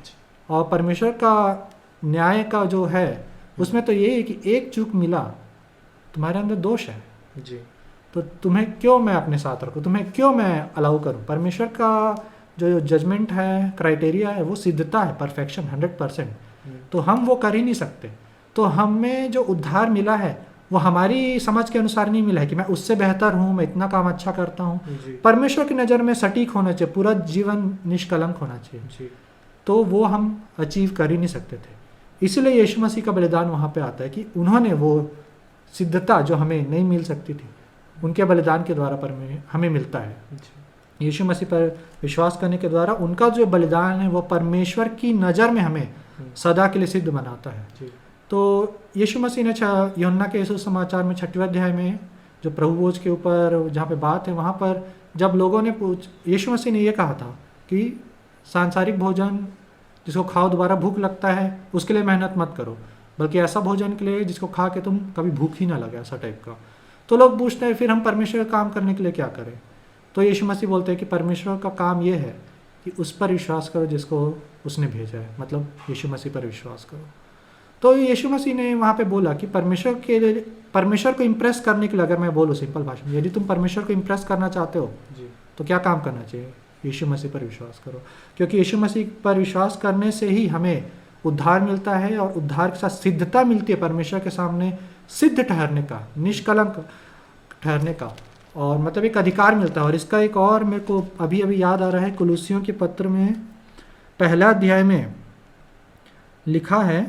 और परमेश्वर का न्याय का जो है उसमें तो ये है कि एक चूक मिला, तुम्हारे अंदर दोष है जी, तो तुम्हें क्यों मैं अपने साथ रखूँ, तुम्हें क्यों मैं अलाउ करूँ? परमेश्वर का जो जजमेंट है, क्राइटेरिया है, वो सिद्धता है, परफेक्शन 100%। तो हम वो कर ही नहीं सकते। तो हमें जो उद्धार मिला है वो हमारी समझ के अनुसार नहीं मिला है कि मैं उससे बेहतर हूँ, मैं इतना काम अच्छा करता हूँ। परमेश्वर की नज़र में सटीक होना चाहिए, पूरा जीवन निष्कलंक होना चाहिए। तो वो हम अचीव कर ही नहीं सकते थे। इसलिए यीशु मसीह का बलिदान वहाँ पे आता है कि उन्होंने वो सिद्धता जो हमें नहीं मिल सकती थी, उनके बलिदान के द्वारा हमें मिलता है। यीशु मसीह पर विश्वास करने के द्वारा उनका जो बलिदान है वो परमेश्वर की नज़र में हमें सदा के लिए सिद्ध बनाता है। तो यीशु मसीह ने यूहन्ना के सुसमाचार में 6वें अध्याय में जो प्रभु भोज के ऊपर जहाँ पे बात है, वहाँ पर जब लोगों ने यीशु मसीह ने ये कहा था कि सांसारिक भोजन जिसको खाओ दोबारा भूख लगता है उसके लिए मेहनत मत करो, बल्कि ऐसा भोजन के लिए जिसको खा के तुम कभी भूख ही ना लगे, ऐसा टाइप का। तो लोग पूछते हैं फिर हम परमेश्वर का काम करने के लिए क्या करें? तो यीशु मसीह बोलते हैं कि परमेश्वर का काम ये है कि उस पर विश्वास करो जिसको उसने भेजा है, मतलब यीशु मसीह पर विश्वास करो। तो यीशु मसीह ने वहाँ पे बोला कि परमेश्वर को इम्प्रेस करने के लिए, अगर मैं बोलूँ सिंपल भाषा में, यदि तुम परमेश्वर को इम्प्रेस करना चाहते हो तो क्या काम करना चाहिए? यीशु मसीह पर विश्वास करो, क्योंकि यीशु मसीह पर विश्वास करने से ही हमें उद्धार मिलता है और उद्धार के साथ सिद्धता मिलती है परमेश्वर के सामने सिद्ध ठहरने का, निष्कलंक ठहरने का, और मतलब एक अधिकार मिलता है। और इसका एक और मेरे को अभी याद आ रहा है, कुलुसियों के पत्र में पहला अध्याय में लिखा है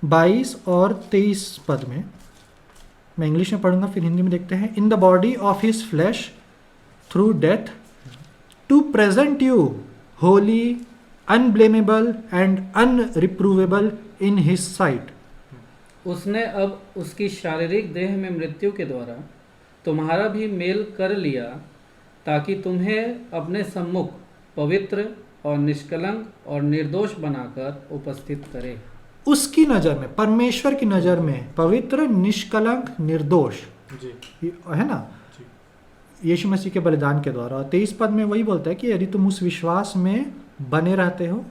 22 और 23 पद में, मैं इंग्लिश में पढ़ूंगा फिर हिंदी में देखते हैं। In the body of his flesh through death to present you holy unblameable and unreprovable in his sight. उसने अब उसकी शारीरिक देह में मृत्यु के द्वारा तुम्हारा भी मेल कर लिया, ताकि तुम्हें अपने सम्मुख पवित्र और निष्कलंक और निर्दोष बनाकर उपस्थित करे। उसकी नज़र में, परमेश्वर की नज़र में पवित्र, निष्कलंक, निर्दोष जी है ना, यीशु मसीह के बलिदान के द्वारा। और 23 पद में वही बोलता है कि यदि तुम उस विश्वास में बने रहते हो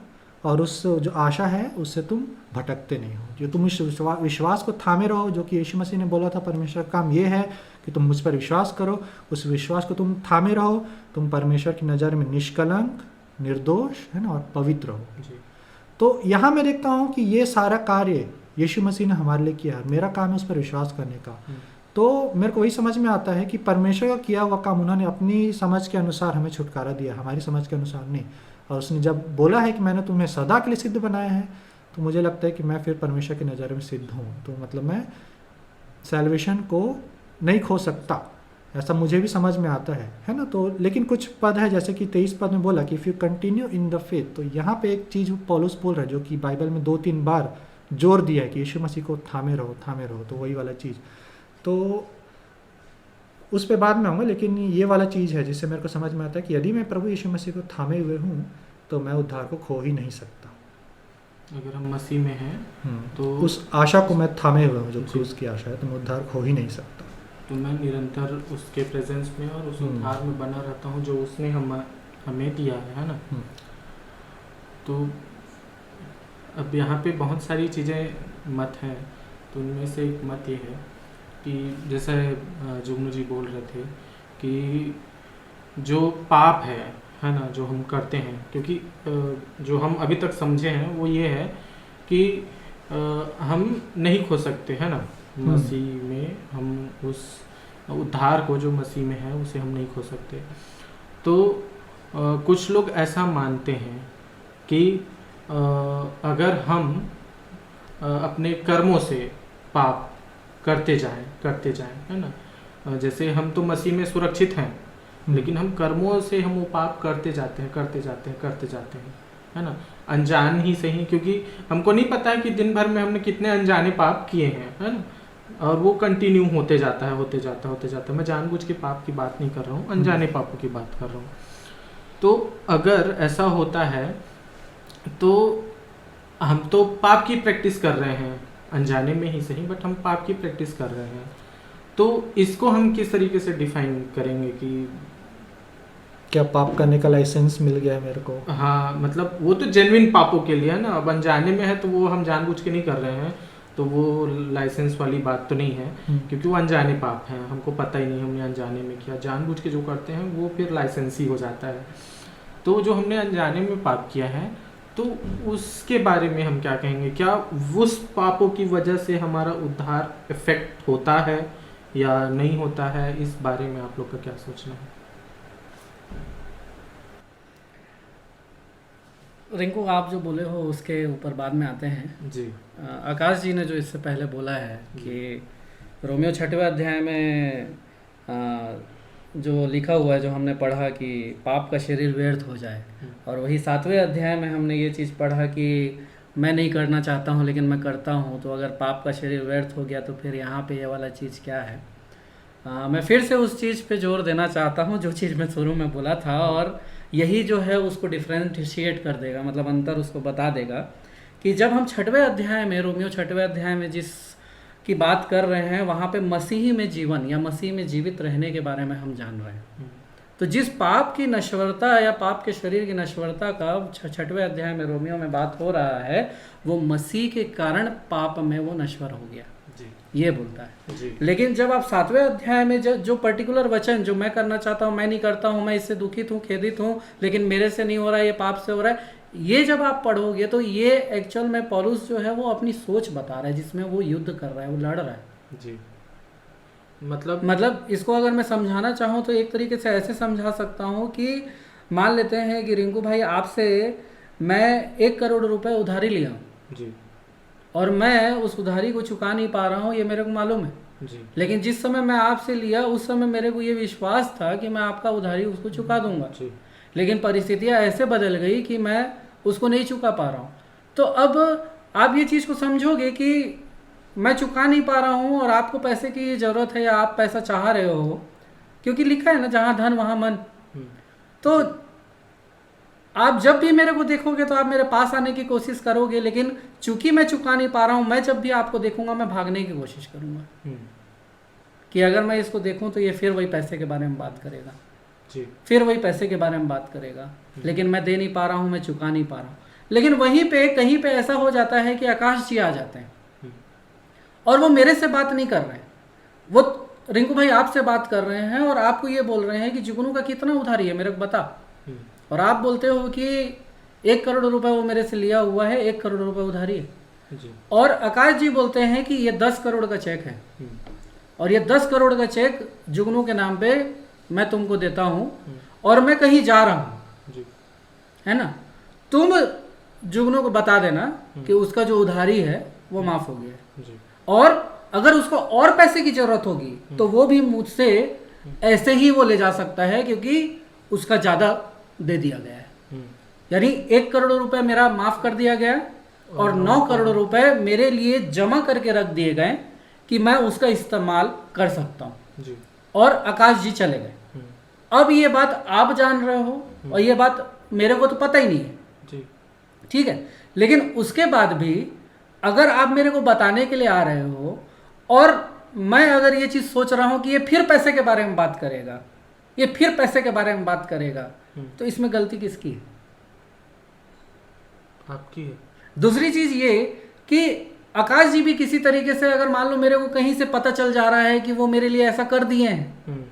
और उस जो आशा है उससे तुम भटकते नहीं हो, जो तुम इस विश्वास को थामे रहो, जो कि यीशु मसीह ने बोला था परमेश्वर का काम ये है कि तुम मुझ पर विश्वास करो, उस विश्वास को तुम थामे रहो, तुम परमेश्वर की नज़र में निष्कलंक, निर्दोष है ना और पवित्र हो जी। तो यहाँ मैं देखता हूँ कि ये सारा कार्य यीशु मसीह ने हमारे लिए किया है, मेरा काम है उस पर विश्वास करने का। तो मेरे को वही समझ में आता है कि परमेश्वर का किया हुआ काम उन्होंने अपनी समझ के अनुसार हमें छुटकारा दिया, हमारी समझ के अनुसार नहीं। और उसने जब बोला है कि मैंने तुम्हें सदा के लिए सिद्ध बनाया है, तो मुझे लगता है कि मैं फिर परमेश्वर की नज़र में सिद्ध हूँ। तो मतलब मैं सैल्वेशन को नहीं खो सकता, ऐसा मुझे भी समझ में आता है ना। तो लेकिन कुछ पद है जैसे कि 23 पद में बोला कि if you continue in the faith, तो यहाँ पे एक चीज़ पौलुस बोल रहा है जो कि बाइबल में 2-3 बार जोर दिया है कि यीशु मसीह को थामे रहो, थामे रहो। तो वही वाला चीज़, तो उस पे बाद में आऊँगा, लेकिन ये वाला चीज़ है जिससे मेरे को समझ में आता है कि यदि मैं प्रभु यीशु मसीह को थामे हुए हूँ तो मैं उद्धार को खो ही नहीं सकता। अगर हम मसीह में हैं तो उस आशा को मैं थामे हुए हूँ जो क्रूस की आशा है, तो मैं उद्धार खो ही नहीं सकता। तो मैं निरंतर उसके प्रेजेंस में और उस उद्धार में बना रहता हूँ जो उसने हमें दिया है ना। तो अब यहाँ पे बहुत सारी चीज़ें मत हैं, तो उनमें से एक मत ये है कि जैसे जुगनू जी बोल रहे थे कि जो पाप है ना, जो हम करते हैं, क्योंकि जो हम अभी तक समझे हैं वो ये है कि हम नहीं खो सकते है ना मसीह में, हम उस उद्धार को जो मसीह में है उसे हम नहीं खो सकते। तो कुछ लोग ऐसा मानते हैं कि अगर हम अपने कर्मों से पाप करते जाएं है ना, जैसे हम तो मसीह में सुरक्षित हैं, लेकिन हम कर्मों से हम वो पाप करते जाते हैं है ना, अनजान ही सही, क्योंकि हमको नहीं पता है कि दिन भर में हमने कितने अनजाने पाप किए हैं है ना, और वो कंटिन्यू होते जाता है। मैं जानबूझ के पाप की बात नहीं कर रहा हूँ, अनजाने पापों की बात कर रहा हूँ। तो अगर ऐसा होता है तो हम तो पाप की प्रैक्टिस कर रहे हैं, अनजाने में ही सही, बट हम पाप की प्रैक्टिस कर रहे हैं। तो इसको हम किस तरीके से डिफाइन करेंगे कि क्या पाप करने का लाइसेंस मिल गया है मेरे को? हाँ, मतलब वो तो जेन्युइन पापों के लिए है ना, अब अनजाने में है तो वो हम जानबूझ के नहीं कर रहे हैं, तो वो लाइसेंस वाली बात तो नहीं है, क्योंकि वो अनजाने पाप हैं, हमको पता ही नहीं हमने अनजाने में किया। जानबूझ के जो करते हैं वो फिर लाइसेंस ही हो जाता है। तो जो हमने अनजाने में पाप किया है तो उसके बारे में हम क्या कहेंगे? क्या उस पापों की वजह से हमारा उद्धार इफेक्ट होता है या नहीं होता है? इस बारे में आप लोग का क्या सोचना है? रिंकू, आप जो बोले हो उसके ऊपर बाद में आते हैं जी। आकाश जी ने जो इससे पहले बोला है कि रोमियो 6वें अध्याय में जो लिखा हुआ है, जो हमने पढ़ा कि पाप का शरीर व्यर्थ हो जाए, और वही 7वें अध्याय में हमने ये चीज़ पढ़ा कि मैं नहीं करना चाहता हूँ लेकिन मैं करता हूँ। तो अगर पाप का शरीर व्यर्थ हो गया तो फिर यहाँ पे ये वाला चीज़ क्या है? मैं फिर से उस चीज़ पे जोर देना चाहता हूँ जो चीज़ मैं शुरू में बोला था, और यही जो है उसको डिफ्रेंशिएट कर देगा, मतलब अंतर उसको बता देगा कि जब हम 6वें अध्याय में, रोमियो 6वें अध्याय में जिस की बात कर रहे हैं, वहाँ पे मसीही में जीवन या मसीह में जीवित रहने के बारे में हम जान रहे हैं। तो जिस पाप की नश्वरता या पाप के शरीर की नश्वरता का 6वें अध्याय में रोमियो में बात हो रहा है, वो मसीह के कारण पाप में वो नश्वर हो गया जी, ये बोलता है जी। लेकिन जब आप 7वें अध्याय में जो पर्टिकुलर वचन जो मैं करना चाहता हूँ मैं नहीं करता हूँ, मैं इससे दुखित हूँ, खेदित हूँ, लेकिन मेरे से नहीं हो रहा है, ये पाप से हो रहा है, ये जब आप पढ़ोगे तो ये एक्चुअल में पौलुस जो है वो अपनी सोच बता रहा है, जिसमें वो युद्ध कर रहा है, वो लड़ रहा है जी। मतलब इसको अगर मैं समझाना चाहूँ तो एक तरीके से ऐसे समझा सकता हूँ कि मान लेते हैं कि रिंकू भाई आपसे मैं 1 करोड़ रुपए उधारी लिया हूँ जी और मैं उस उधारी को चुका नहीं पा रहा हूँ, ये मेरे को मालूम है। जी लेकिन जिस समय मैं आपसे लिया उस समय मेरे को ये विश्वास था कि मैं आपका उधारी उसको चुका दूंगा, जी लेकिन परिस्थितियाँ ऐसे बदल गई कि मैं उसको नहीं चुका पा रहा हूँ। तो अब आप ये चीज़ को समझोगे कि मैं चुका नहीं पा रहा हूँ और आपको पैसे की ज़रूरत है या आप पैसा चाह रहे हो, क्योंकि लिखा है ना जहाँ धन वहाँ मन। तो आप जब भी मेरे को देखोगे तो आप मेरे पास आने की कोशिश करोगे, लेकिन चूंकि मैं चुका नहीं पा रहा हूँ, मैं जब भी आपको देखूंगा मैं भागने की कोशिश करूंगा कि अगर मैं इसको देखूं तो ये फिर वही पैसे के बारे में बात करेगा, जी फिर वही पैसे के बारे में बात करेगा, लेकिन मैं दे नहीं पा रहा हूँ, मैं चुका नहीं पा रहा हूँ। लेकिन वहीं पे कहीं पे ऐसा हो जाता है कि आकाश जी आ जाते हैं और वो मेरे से बात नहीं कर रहे हैं, वो रिंकू भाई आपसे बात कर रहे हैं और आपको ये बोल रहे हैं कि जुगनू का कितना उधारी है मेरे को बता। और आप बोलते हो कि 1 करोड़ रुपए वो मेरे से लिया हुआ है, 1 करोड़ रुपए उधारी है जी और आकाश जी बोलते हैं कि ये 10 करोड़ का चेक है और ये 10 करोड़ का चेक जुगनू के नाम पे मैं तुमको देता हूँ और मैं कहीं जा रहा हूँ, जी है ना, तुम जुगनू को बता देना कि उसका जो उधारी है वो माफ हो गया है जी और अगर उसको और पैसे की जरूरत होगी तो वो भी मुझसे ऐसे ही वो ले जा सकता है, क्योंकि उसका ज्यादा दे दिया गया है। यानी 1 करोड़ रुपए मेरा माफ कर दिया गया और 9 करोड़ रुपए मेरे लिए जमा करके रख दिए गए कि मैं उसका इस्तेमाल कर सकता हूँ। जी और आकाश जी चले गए। अब ये बात आप जान रहे हो और ये बात मेरे को तो पता ही नहीं है, जी ठीक है, लेकिन उसके बाद भी अगर आप मेरे को बताने के लिए आ रहे हो और मैं अगर ये चीज सोच रहा हूं कि ये फिर पैसे के बारे में बात करेगा, ये फिर पैसे के बारे में बात करेगा, तो इसमें गलती किसकी है? आपकी है। दूसरी चीज ये कि आकाश जी भी किसी तरीके से अगर मान लो मेरे को कहीं से पता चल जा रहा है कि वो मेरे लिए ऐसा कर दिए हैं,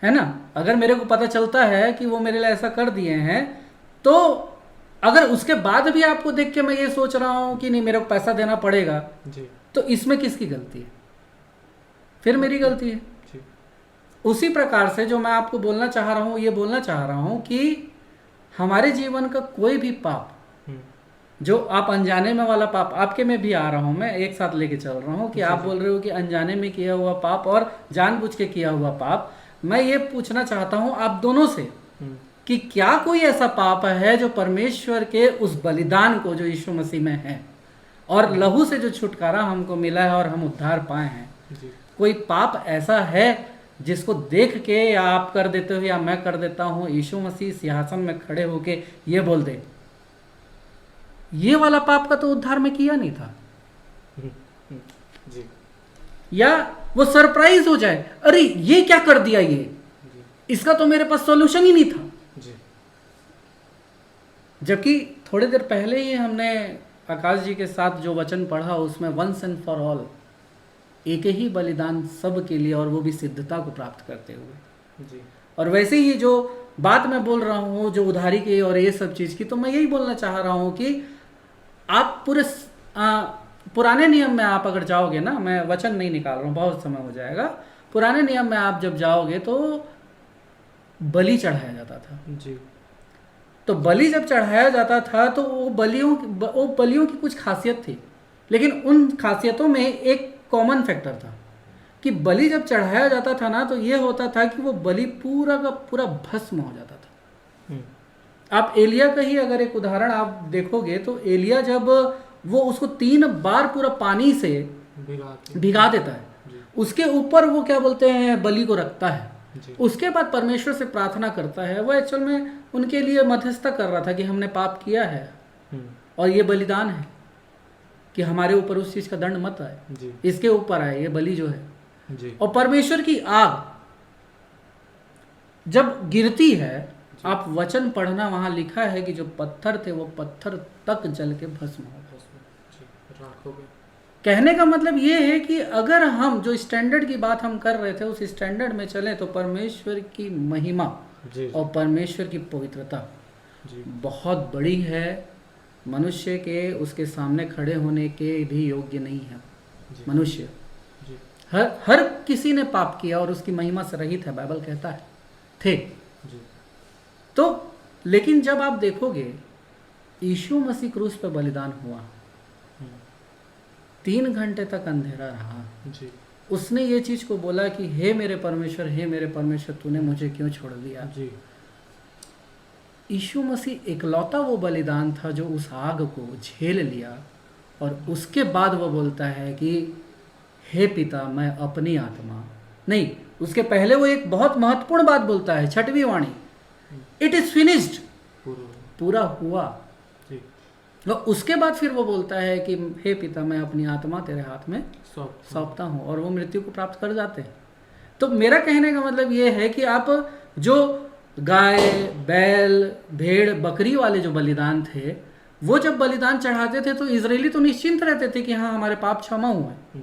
है ना, अगर मेरे को पता चलता है कि वो मेरे लिए ऐसा कर दिए हैं, तो अगर उसके बाद भी आपको देख के मैं ये सोच रहा हूं कि नहीं मेरे को पैसा देना पड़ेगा, जी तो इसमें किसकी गलती है? फिर मेरी गलती है। जी उसी प्रकार से जो मैं आपको बोलना चाह रहा हूं, ये बोलना चाह रहा हूं कि हमारे जीवन का कोई भी पाप, जो आप अनजाने में वाला पाप, आपके में भी आ रहा हूं मैं, एक साथ लेके चल रहा हूं कि आप बोल रहे हो कि अनजाने में किया हुआ पाप और जानबूझ के किया हुआ पाप, मैं ये पूछना चाहता हूं आप दोनों से कि क्या कोई ऐसा पाप है जो परमेश्वर के उस बलिदान को जो यीशु मसीह में है और लहू से जो छुटकारा हमको मिला है और हम उद्धार पाए हैं, जी कोई पाप ऐसा है जिसको देख के या आप कर देते हो या मैं कर देता हूं, यीशु मसीह सिंहासन में खड़े होके ये बोल दे ये वाला पाप का तो उद्धार में किया नहीं था, जी या वो सरप्राइज हो जाए, अरे ये क्या कर दिया, ये इसका तो मेरे पास सॉल्यूशन ही नहीं था। जी जबकि थोड़ी देर पहले ही हमने आकाश जी के साथ जो वचन पढ़ा उसमें वंस एंड फॉर ऑल, एक ही बलिदान सब के लिए और वो भी सिद्धता को प्राप्त करते हुए। जी और वैसे ही जो बात मैं बोल रहा हूँ जो उधारी की और ये सब चीज़ की, तो मैं यही बोलना चाह रहा हूँ कि आप पूरे पुराने नियम में आप अगर जाओगे ना, मैं वचन नहीं निकाल रहा हूँ, बहुत समय हो जाएगा, पुराने नियम में आप जब जाओगे तो बलि चढ़ाया जाता था। जी तो बलि जब चढ़ाया जाता था तो वो बलियों की कुछ खासियत थी, लेकिन उन खासियतों में एक कॉमन फैक्टर था कि बलि जब चढ़ाया जाता था ना, तो ये होता था कि वो बलि पूरा का पूरा भस्म हो जाता था। आप एलिया का ही अगर एक उदाहरण आप देखोगे तो एलिया जब वो उसको 3 बार पूरा पानी से भिगा देता है, उसके ऊपर वो क्या बोलते हैं बलि को रखता है, उसके बाद परमेश्वर से प्रार्थना करता है। वो एक्चुअल में उनके लिए मध्यस्थता कर रहा था कि हमने पाप किया है और ये बलिदान है कि हमारे ऊपर उस चीज का दंड मत आए, इसके ऊपर आए ये बलि जो है। और परमेश्वर की आग जब गिरती है, आप वचन पढ़ना, वहां लिखा है कि जो पत्थर थे वो पत्थर तक जल के भस्म हो गए। कहने का मतलब ये है कि अगर हम जो स्टैंडर्ड की बात हम कर रहे थे उस स्टैंडर्ड में चले तो परमेश्वर की महिमा और परमेश्वर की पवित्रता बहुत बड़ी है, मनुष्य के उसके सामने खड़े होने के भी योग्य नहीं है। मनुष्य हर किसी ने पाप किया और उसकी महिमा से रहित है, बाइबल कहता है थे। तो लेकिन जब आप देखोगे यीशु मसीह क्रूस पे बलिदान हुआ, 3 घंटे तक अंधेरा रहा, जी उसने ये चीज को बोला कि हे मेरे परमेश्वर तूने मुझे क्यों छोड़ दिया। जी यीशु मसीह इकलौता वो बलिदान था जो उस आग को झेल लिया, और उसके बाद वो बोलता है कि हे पिता मैं अपनी आत्मा, नहीं, उसके पहले वो एक बहुत महत्वपूर्ण बात बोलता है, 6वीं वाणी, इट इज फिनिश्ड, पूरा हुआ। जी और उसके बाद फिर वो बोलता है कि हे पिता मैं अपनी आत्मा तेरे हाथ में सौंपता हूँ, और वो मृत्यु को प्राप्त कर जाते हैं। तो मेरा कहने का मतलब ये है कि आप जो गाय बैल भेड़ बकरी वाले जो बलिदान थे, वो जब बलिदान चढ़ाते थे तो इजरायली तो निश्चिंत रहते थे कि हाँ हमारे पाप क्षमा हुए,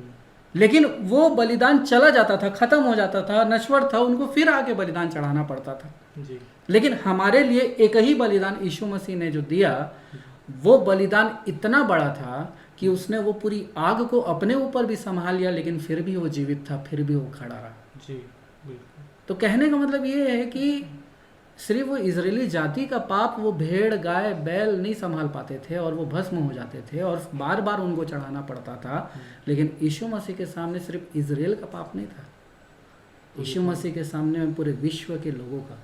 लेकिन वो बलिदान चला जाता था, खत्म हो जाता था, नश्वर था, उनको फिर आके बलिदान चढ़ाना पड़ता था। जी लेकिन हमारे लिए एक ही बलिदान यीशु मसीह ने जो दिया, वो बलिदान इतना बड़ा था कि उसने वो पूरी आग को अपने ऊपर भी संभाल लिया, लेकिन फिर भी वो जीवित था, फिर भी वो खड़ा रहा। जी बिल्कुल। तो कहने का मतलब ये है कि सिर्फ वो इजरायली जाति का पाप वो भेड़ गाय बैल नहीं संभाल पाते थे, और वो भस्म हो जाते थे, और बार बार उनको चढ़ाना पड़ता था। लेकिन यीशु मसीह के सामने सिर्फ इजराइल का पाप नहीं था, यीशु मसीह के सामने में पूरे विश्व के लोगों का,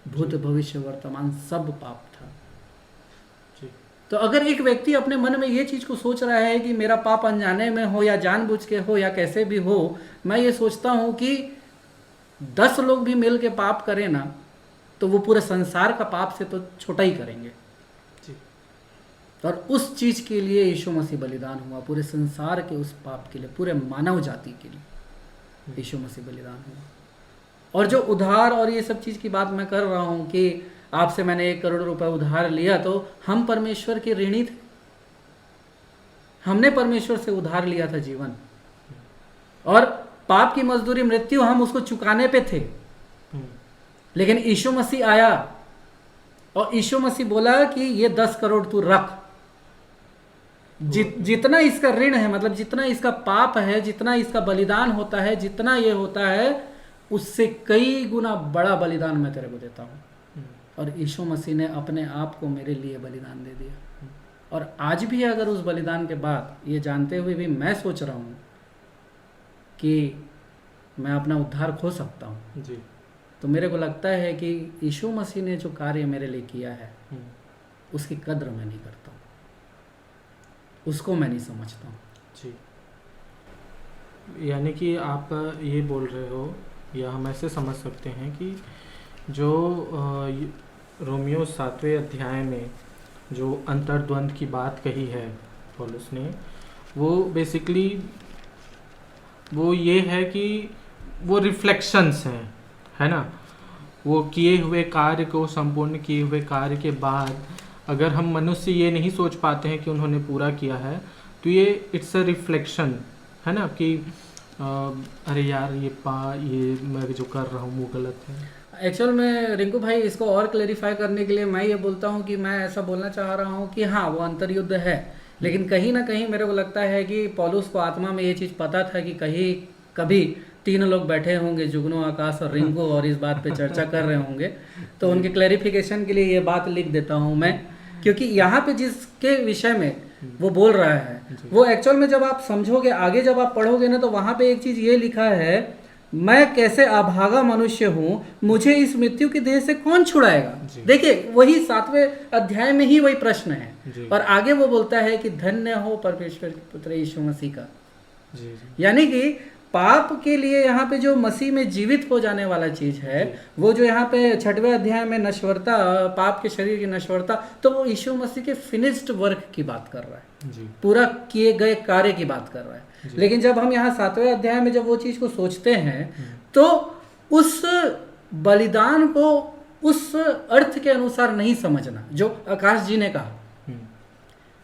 भूत भविष्य वर्तमान सब पाप था। जी तो अगर एक व्यक्ति अपने मन में ये चीज को सोच रहा है कि मेरा पाप अनजाने में हो या जानबूझ के हो या कैसे भी हो, मैं ये सोचता हूं कि 10 लोग भी मिल के पाप करें ना, तो वो पूरे संसार का पाप से तो छोटा ही करेंगे। जी और उस चीज के लिए यीशु मसीह बलिदान हुआ, पूरे संसार के उस पाप के लिए, पूरे मानव जाति के लिए यीशु मसीह बलिदान हुआ। और जो उधार और ये सब चीज की बात मैं कर रहा हूं कि आपसे मैंने 1 करोड़ रुपए उधार लिया, तो हम परमेश्वर के ऋणी थे, हमने परमेश्वर से उधार लिया था जीवन, और पाप की मजदूरी मृत्यु, हम उसको चुकाने पे थे। लेकिन यीशु मसीह आया और यीशु मसीह बोला कि ये 10 करोड़ तू रख, जितना इसका ऋण है, मतलब जितना इसका पाप है, जितना इसका बलिदान होता है, जितना ये होता है, उससे कई गुना बड़ा बलिदान मैं तेरे को देता हूँ। और यीशु मसीह ने अपने आप को मेरे लिए बलिदान दे दिया। और आज भी अगर उस बलिदान के बाद ये जानते हुए भी मैं सोच रहा हूँ कि मैं अपना उद्धार खो सकता हूँ, जी तो मेरे को लगता है कि यीशु मसीह ने जो कार्य मेरे लिए किया है उसकी कद्र मैं नहीं करता हूँ, उसको मैं नहीं समझता हूँ। जी यानी कि आप ये बोल रहे हो, या हम ऐसे समझ सकते हैं कि जो रोमियो 7वें अध्याय में जो अंतर्द्वंद की बात कही है पौलुस ने, वो बेसिकली वो ये है कि वो रिफ्लेक्शंस हैं, है ना, वो किए हुए कार्य को, संपूर्ण किए हुए कार्य के बाद अगर हम मनुष्य ये नहीं सोच पाते हैं कि उन्होंने पूरा किया है, तो ये इट्स अ रिफ्लेक्शन है ना, कि अरे यार ये मैं जो कर रहा हूँ वो गलत है। एक्चुअल में रिंकू भाई, इसको और क्लेरिफाई करने के लिए मैं ये बोलता हूँ कि मैं ऐसा बोलना चाह रहा हूँ कि हाँ वो अंतर्युद्ध है, लेकिन कहीं ना कहीं मेरे को लगता है कि पौलुस को आत्मा में ये चीज़ पता था कि कहीं कभी 3 लोग बैठे होंगे, जुगनू, आकाश और रिंकू, और इस बात पे चर्चा कर रहे होंगे। तो उनके क्लैरिफिकेशन के लिए ये बात लिख देता हूँ मैं, क्योंकि यहाँ पे जिसके विषय में वो बोल रहा है वो एक्चुअल में जब आप समझोगे, आगे जब आप पढ़ोगे ना, तो वहाँ पे एक चीज़ ये लिखा है, मैं कैसे अभागा मनुष्य हूँ, मुझे इस मृत्यु की देह से कौन छुड़ाएगा। देखिए वही 7वें अध्याय में ही वही प्रश्न है, और आगे वो बोलता है कि धन्य हो परमेश्वर के पुत्र यीशु मसीह का। यानी कि पाप के लिए यहाँ पे जो मसीह में जीवित हो जाने वाला चीज है, वो जो यहाँ पे 6वें अध्याय में नश्वरता, पाप के शरीर की नश्वरता, तो वो यीशु मसीह के फिनिश्ड वर्क की बात कर रहा है, पूरा किए गए कार्य की बात कर रहा है। लेकिन जब हम यहाँ 7वें अध्याय में जब वो चीज को सोचते हैं, तो उस बलिदान को उस अर्थ के अनुसार नहीं समझना जो आकाश जी ने कहा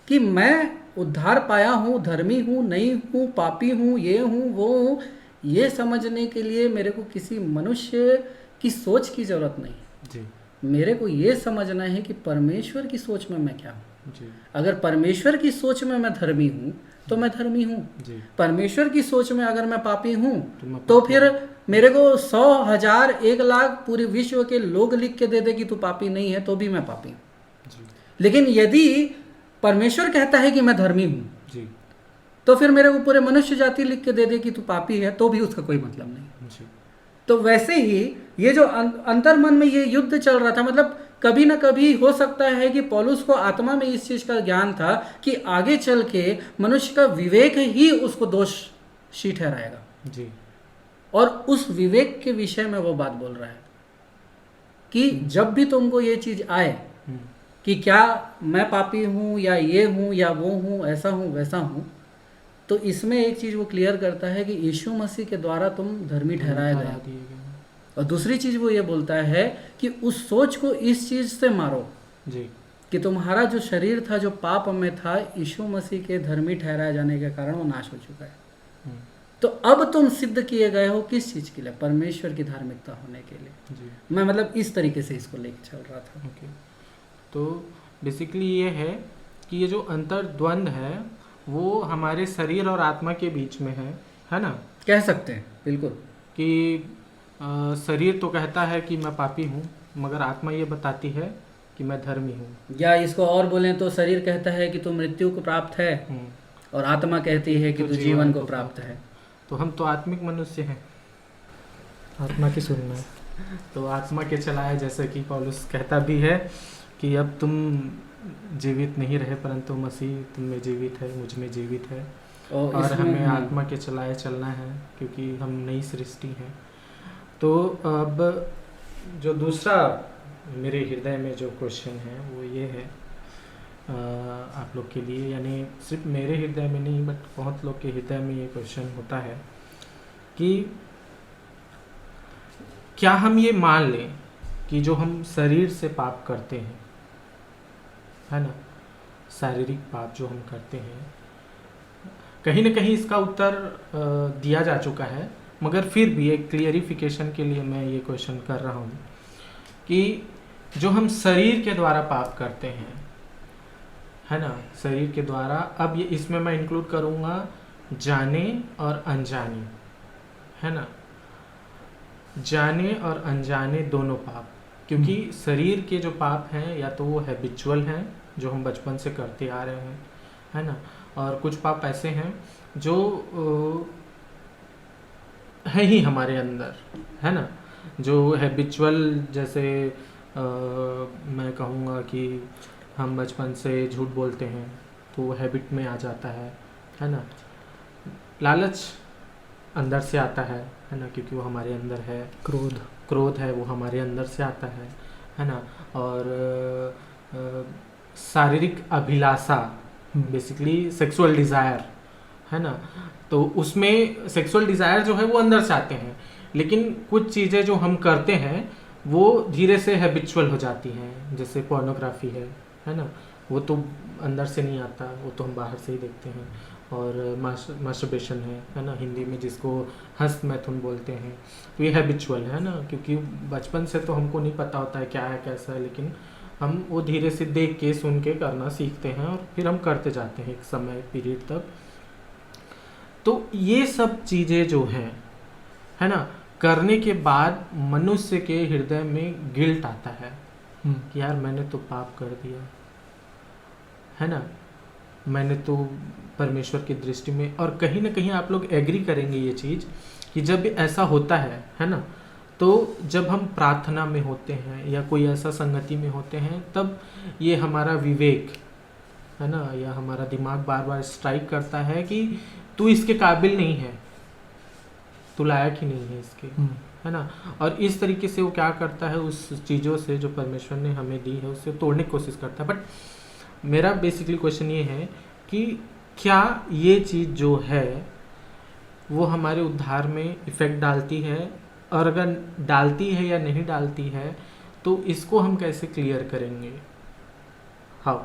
कि मैं उद्धार पाया हूँ, धर्मी हूँ, नहीं हूँ, पापी हूँ, ये हूँ, वो हूँ, ये समझने के लिए मेरे को किसी मनुष्य की सोच की जरूरत नहीं। मेरे को ये समझना है कि परमेश्वर की सोच में मैं क्या हूँ। अगर परमेश्वर की सोच में मैं धर्मी हूँ तो मैं धर्मी हूँ, परमेश्वर की सोच में अगर मैं पापी हूँ तो फिर मेरे को 100, 1000, 1 लाख पूरे विश्व के लोग लिख के दे दे कि तू पापी नहीं है, तो भी मैं पापी हूँ। लेकिन यदि परमेश्वर कहता है कि मैं धर्मी हूं, जी तो फिर मेरे को पूरे मनुष्य जाति लिख के दे दे कि तू पापी है, तो भी उसका कोई मतलब नहीं। जी तो वैसे ही ये जो अंतर मन में ये युद्ध चल रहा था, मतलब कभी ना कभी हो सकता है कि पौलुस को आत्मा में इस चीज का ज्ञान था कि आगे चल के मनुष्य का विवेक ही उसको दोषी ठहराएगा, जी और उस विवेक के विषय में वो बात बोल रहा है कि जब भी तुमको ये चीज आए कि क्या मैं पापी हूं या ये हूं या वो हूं, ऐसा हूं वैसा हूं, तो इसमें एक चीज वो क्लियर करता है कि यीशु मसीह के द्वारा तुम धर्मी ठहराया गया। दिए गए। और दूसरी चीज वो ये बोलता है कि उस सोच को इस चीज से मारो जी कि तुम्हारा जो शरीर था जो पाप में था, यीशु मसीह के धर्मी ठहराए जाने के कारण वो नाश हो चुका है। तो अब तुम सिद्ध किए गए हो किस चीज के लिए? परमेश्वर की धार्मिकता होने के लिए। जी मैं मतलब इस तरीके से इसको लेके चल रहा था। ओके। तो बेसिकली ये है कि ये जो अंतर्द्वंद है वो हमारे शरीर और आत्मा के बीच में है ना? कह सकते हैं बिल्कुल कि शरीर तो कहता है कि मैं पापी हूँ, मगर आत्मा ये बताती है कि मैं धर्मी हूँ। या इसको और बोलें तो शरीर कहता है कि तू मृत्यु को प्राप्त है, और आत्मा कहती है कि तो तू जीवन को प्राप्त है। तो हम तो आत्मिक मनुष्य हैं, आत्मा की सुनना है। तो आत्मा के चलाए, जैसे कि पौलुस कहता भी है कि अब तुम जीवित नहीं रहे परंतु मसीह तुम में जीवित है, मुझ में जीवित है, और इसमें हमें आत्मा के चलाए चलना है क्योंकि हम नई सृष्टि हैं। तो अब जो दूसरा मेरे हृदय में जो क्वेश्चन है वो ये है आप लोग के लिए, यानी सिर्फ मेरे हृदय में नहीं बट बहुत लोग के हृदय में ये क्वेश्चन होता है कि क्या हम ये मान लें कि जो हम शरीर से पाप करते हैं, है ना, शारीरिक पाप जो हम करते हैं, कहीं ना कहीं इसका उत्तर दिया जा चुका है, मगर फिर भी एक क्लियरिफिकेशन के लिए मैं ये क्वेश्चन कर रहा हूँ कि जो हम शरीर के द्वारा पाप करते हैं, है ना, शरीर के द्वारा, अब ये इसमें मैं इंक्लूड करूँगा जाने और अनजाने, है ना, जाने और अनजाने दोनों पाप, क्योंकि शरीर के जो पाप हैं या तो वो हैबिचुअल हैं जो हम बचपन से करते आ रहे हैं, है ना, और कुछ पाप ऐसे हैं जो है ही हमारे अंदर, है ना, जो हैबिचुअल, जैसे मैं कहूँगा कि हम बचपन से झूठ बोलते हैं तो वो हैबिट में आ जाता है ना, लालच अंदर से आता है ना, क्योंकि वो हमारे अंदर है, क्रोध है वो हमारे अंदर से आता है ना, और शारीरिक अभिलाषा, बेसिकली सेक्सुअल डिज़ायर, है ना, तो उसमें सेक्सुअल डिज़ायर जो है वो अंदर से आते हैं, लेकिन कुछ चीज़ें जो हम करते हैं वो धीरे से हैबिचुअल हो जाती हैं, जैसे पोर्नोग्राफी है ना, वो तो अंदर से नहीं आता, वो तो हम बाहर से ही देखते हैं, और मास्टरबेशन है ना, हिंदी में जिसको हस्त मैथुन बोलते हैं, तो ये हैबिचुअल है ना, क्योंकि बचपन से तो हमको नहीं पता होता है क्या है कैसा है, लेकिन हम वो धीरे से देख के सुन के करना सीखते हैं और फिर हम करते जाते हैं एक समय पीरियड तक। तो ये सब चीज़ें जो हैं, है ना, करने के बाद मनुष्य के हृदय में गिल्ट आता है कि यार मैंने तो पाप कर दिया, है ना, मैंने तो परमेश्वर की दृष्टि में, और कहीं ना कहीं आप लोग एग्री करेंगे ये चीज़ कि जब ऐसा होता है ना, तो जब हम प्रार्थना में होते हैं या कोई ऐसा संगति में होते हैं, तब ये हमारा विवेक, है ना, या हमारा दिमाग बार बार स्ट्राइक करता है कि तू इसके काबिल नहीं है, तू लायक ही नहीं है इसके, है ना, और इस तरीके से वो क्या करता है, उस चीज़ों से जो परमेश्वर ने हमें दी है उससे तोड़ने की कोशिश करता है। बट मेरा बेसिकली क्वेश्चन ये है कि क्या ये चीज़ जो है वो हमारे उद्धार में इफ़ेक्ट डालती है, और अगर डालती है या नहीं डालती है तो इसको हम कैसे क्लियर करेंगे? हाउ?